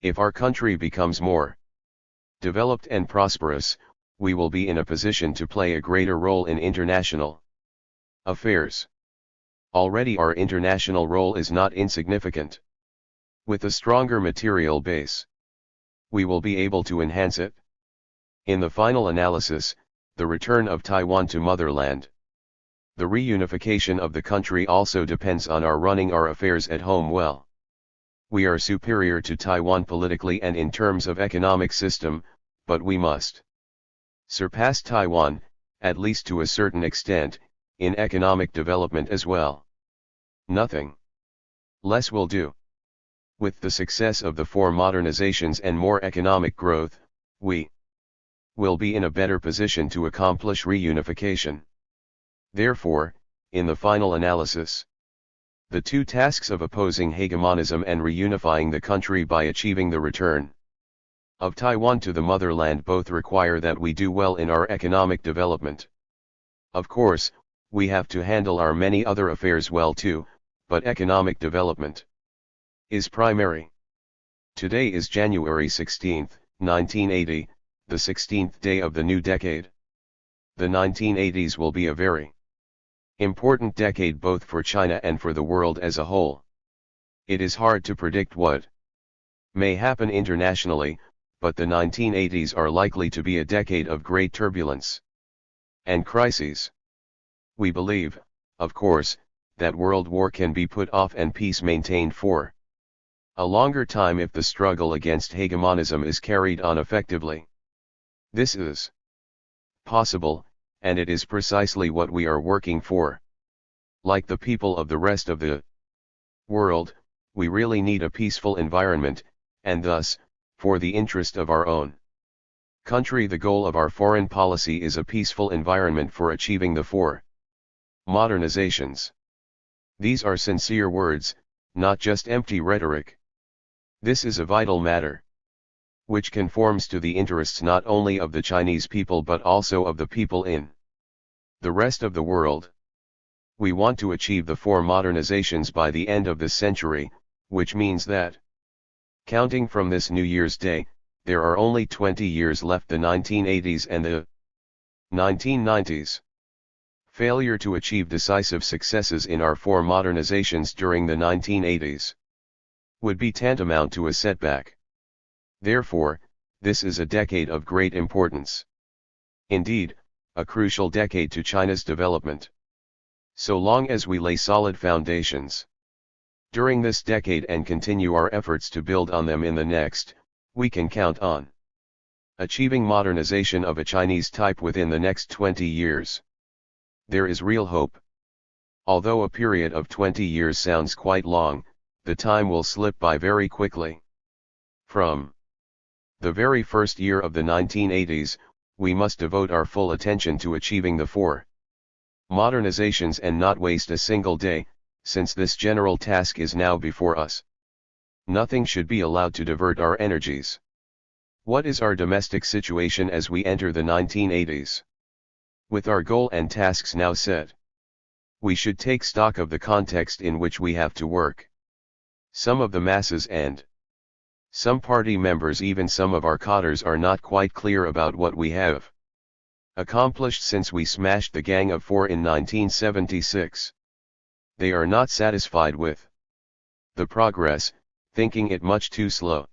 If our country becomes more developed and prosperous, we will be in a position to play a greater role in international affairs. Already our international role is not insignificant. With a stronger material base, we will be able to enhance it. In the final analysis, the return of Taiwan to motherland, the reunification of the country also depends on our running our affairs at home well. We are superior to Taiwan politically and in terms of economic system, but we must surpass Taiwan, at least to a certain extent, in economic development as well. Nothing less will do. With the success of the four modernizations and more economic growth, we will be in a better position to accomplish reunification. Therefore, in the final analysis, the two tasks of opposing hegemonism and reunifying the country by achieving the return of Taiwan to the motherland both require that we do well in our economic development. Of course, we have to handle our many other affairs well too, but economic development is primary. Today is January 16, 1980, the 16th day of the new decade. The 1980s will be a very important decade both for China and for the world as a whole. It is hard to predict what may happen internationally, but the 1980s are likely to be a decade of great turbulence and crises. We believe, of course, that world war can be put off and peace maintained for a longer time if the struggle against hegemonism is carried on effectively. This is possible, and it is precisely what we are working for. Like the people of the rest of the world, we really need a peaceful environment, and thus, for the interest of our own country, the goal of our foreign policy is a peaceful environment for achieving the four modernizations. These are sincere words, not just empty rhetoric. This is a vital matter, which conforms to the interests not only of the Chinese people but also of the people in the rest of the world. We want to achieve the four modernizations by the end of this century, which means that, counting from this New Year's Day, there are only 20 years left, the 1980s and the 1990s. Failure to achieve decisive successes in our four modernizations during the 1980s would be tantamount to a setback. Therefore, this is a decade of great importance. Indeed, a crucial decade to China's development. So long as we lay solid foundations during this decade and continue our efforts to build on them in the next, we can count on achieving modernization of a Chinese type within the next 20 years. There is real hope. Although a period of 20 years sounds quite long, the time will slip by very quickly. From the very first year of the 1980s, we must devote our full attention to achieving the four modernizations and not waste a single day, since this general task is now before us. Nothing should be allowed to divert our energies. What is our domestic situation as we enter the 1980s? With our goal and tasks now set, we should take stock of the context in which we have to work. Some of the masses and Some party members, even some of our cadres, are not quite clear about what we have accomplished since we smashed the Gang of Four in 1976. They are not satisfied with the progress, thinking it much too slow.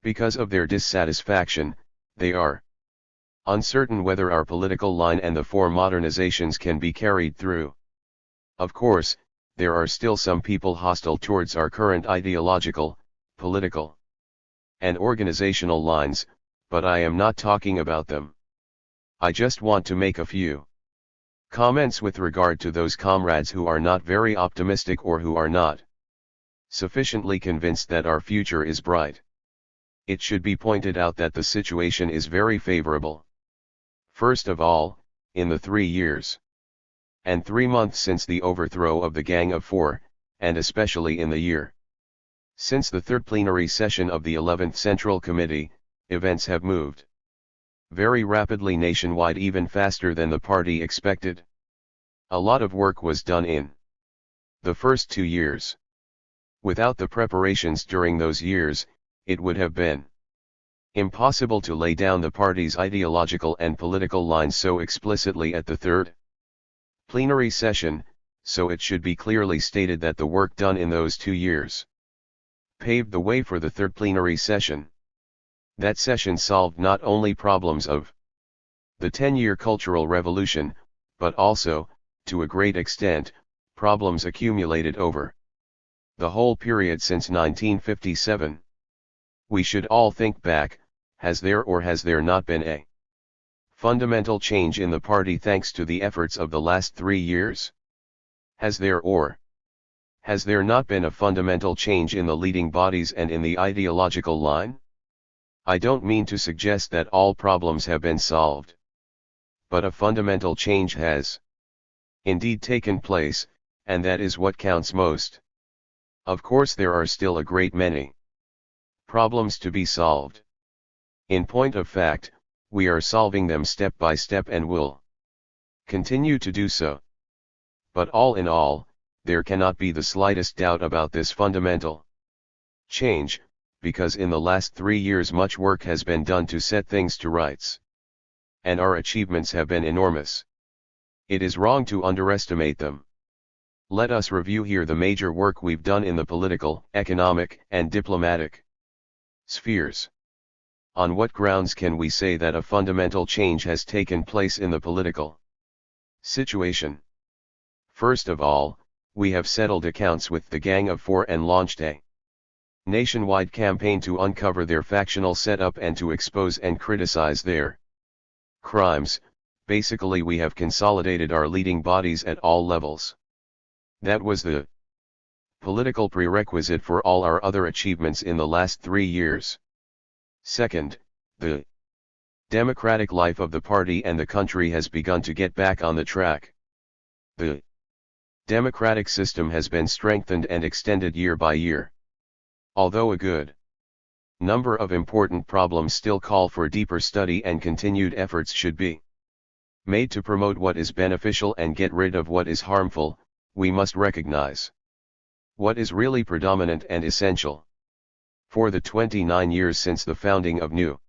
Because of their dissatisfaction, they are uncertain whether our political line and the four modernizations can be carried through. Of course, there are still some people hostile towards our current ideological, political, and organizational lines, but I am not talking about them. I just want to make a few comments with regard to those comrades who are not very optimistic or who are not sufficiently convinced that our future is bright. It should be pointed out that the situation is very favorable. First of all, in the 3 years and 3 months since the overthrow of the Gang of Four, and especially in the year since the third plenary session of the 11th Central Committee, events have moved very rapidly nationwide, even faster than the party expected. A lot of work was done in the first 2 years. Without the preparations during those years, it would have been impossible to lay down the party's ideological and political lines so explicitly at the third plenary session, so it should be clearly stated that the work done in those 2 years paved the way for the third plenary session. That session solved not only problems of the 10-year Cultural Revolution, but also, to a great extent, problems accumulated over the whole period since 1957. We should all think back, has there or has there not been a fundamental change in the party thanks to the efforts of the last 3 years? Has there or has there not been a fundamental change in the leading bodies and in the ideological line? I don't mean to suggest that all problems have been solved. But a fundamental change has indeed taken place, and that is what counts most. Of course, there are still a great many problems to be solved. In point of fact, we are solving them step by step and will continue to do so. But all in all, there cannot be the slightest doubt about this fundamental change, because in the last 3 years much work has been done to set things to rights. And our achievements have been enormous. It is wrong to underestimate them. Let us review here the major work we've done in the political, economic, and diplomatic spheres. On what grounds can we say that a fundamental change has taken place in the political situation? First of all, we have settled accounts with the Gang of Four and launched a nationwide campaign to uncover their factional setup and to expose and criticize their crimes. Basically, we have consolidated our leading bodies at all levels. That was the political prerequisite for all our other achievements in the last 3 years. Second, the democratic life of the party and the country has begun to get back on the track. The democratic system has been strengthened and extended year by year. Although a good number of important problems still call for deeper study and continued efforts should be made to promote what is beneficial and get rid of what is harmful, we must recognize what is really predominant and essential. For the 29 years since the founding of New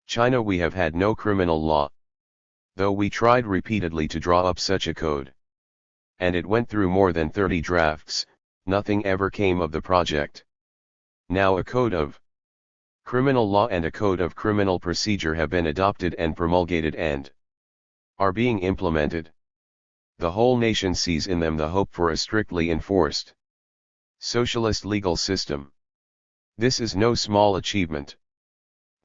China, we have had no criminal law. Though we tried repeatedly to draw up such a code, and it went through more than 30 drafts, nothing ever came of the project. Now a code of criminal law and a code of criminal procedure have been adopted and promulgated and are being implemented. The whole nation sees in them the hope for a strictly enforced socialist legal system. This is no small achievement.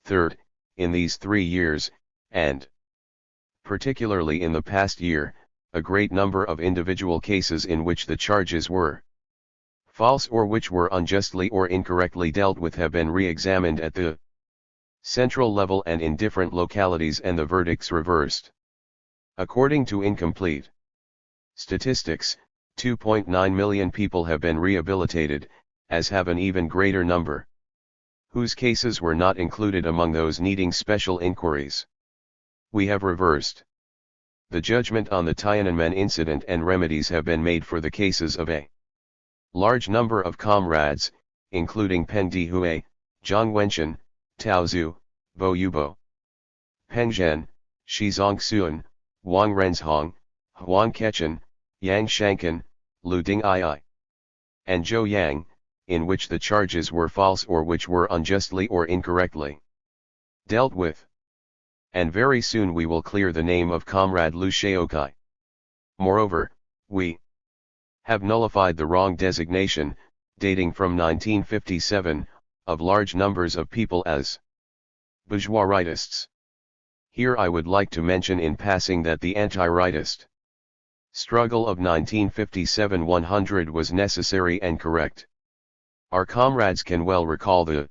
Third, in these 3 years, and particularly in the past year, a great number of individual cases in which the charges were false or which were unjustly or incorrectly dealt with have been re-examined at the central level and in different localities, and the verdicts reversed. According to incomplete statistics, 2.9 million people have been rehabilitated, as have an even greater number whose cases were not included among those needing special inquiries. We have reversed the judgment on the Tiananmen incident, and remedies have been made for the cases of a large number of comrades, including Peng Dehui, Zhang Wenxian, Tao Zhu, Bo Yubo. Peng Zhen, Shi Zongxuan, Wang Renzhong, Huang Keqian, Yang Shankan, Lu Ding Ai. And Zhou Yang, in which the charges were false or which were unjustly or incorrectly dealt with. And very soon we will clear the name of Comrade Lu Shaokai. Moreover, we have nullified the wrong designation, dating from 1957, of large numbers of people as bourgeois rightists. Here I would like to mention in passing that the anti-rightist struggle of 1957-100 was necessary and correct. Our comrades can well recall the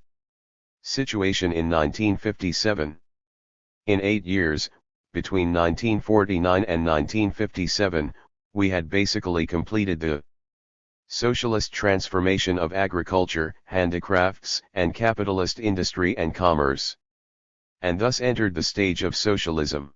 situation in 1957. In 8 years, between 1949 and 1957, we had basically completed the socialist transformation of agriculture, handicrafts, and capitalist industry and commerce, and thus entered the stage of socialism.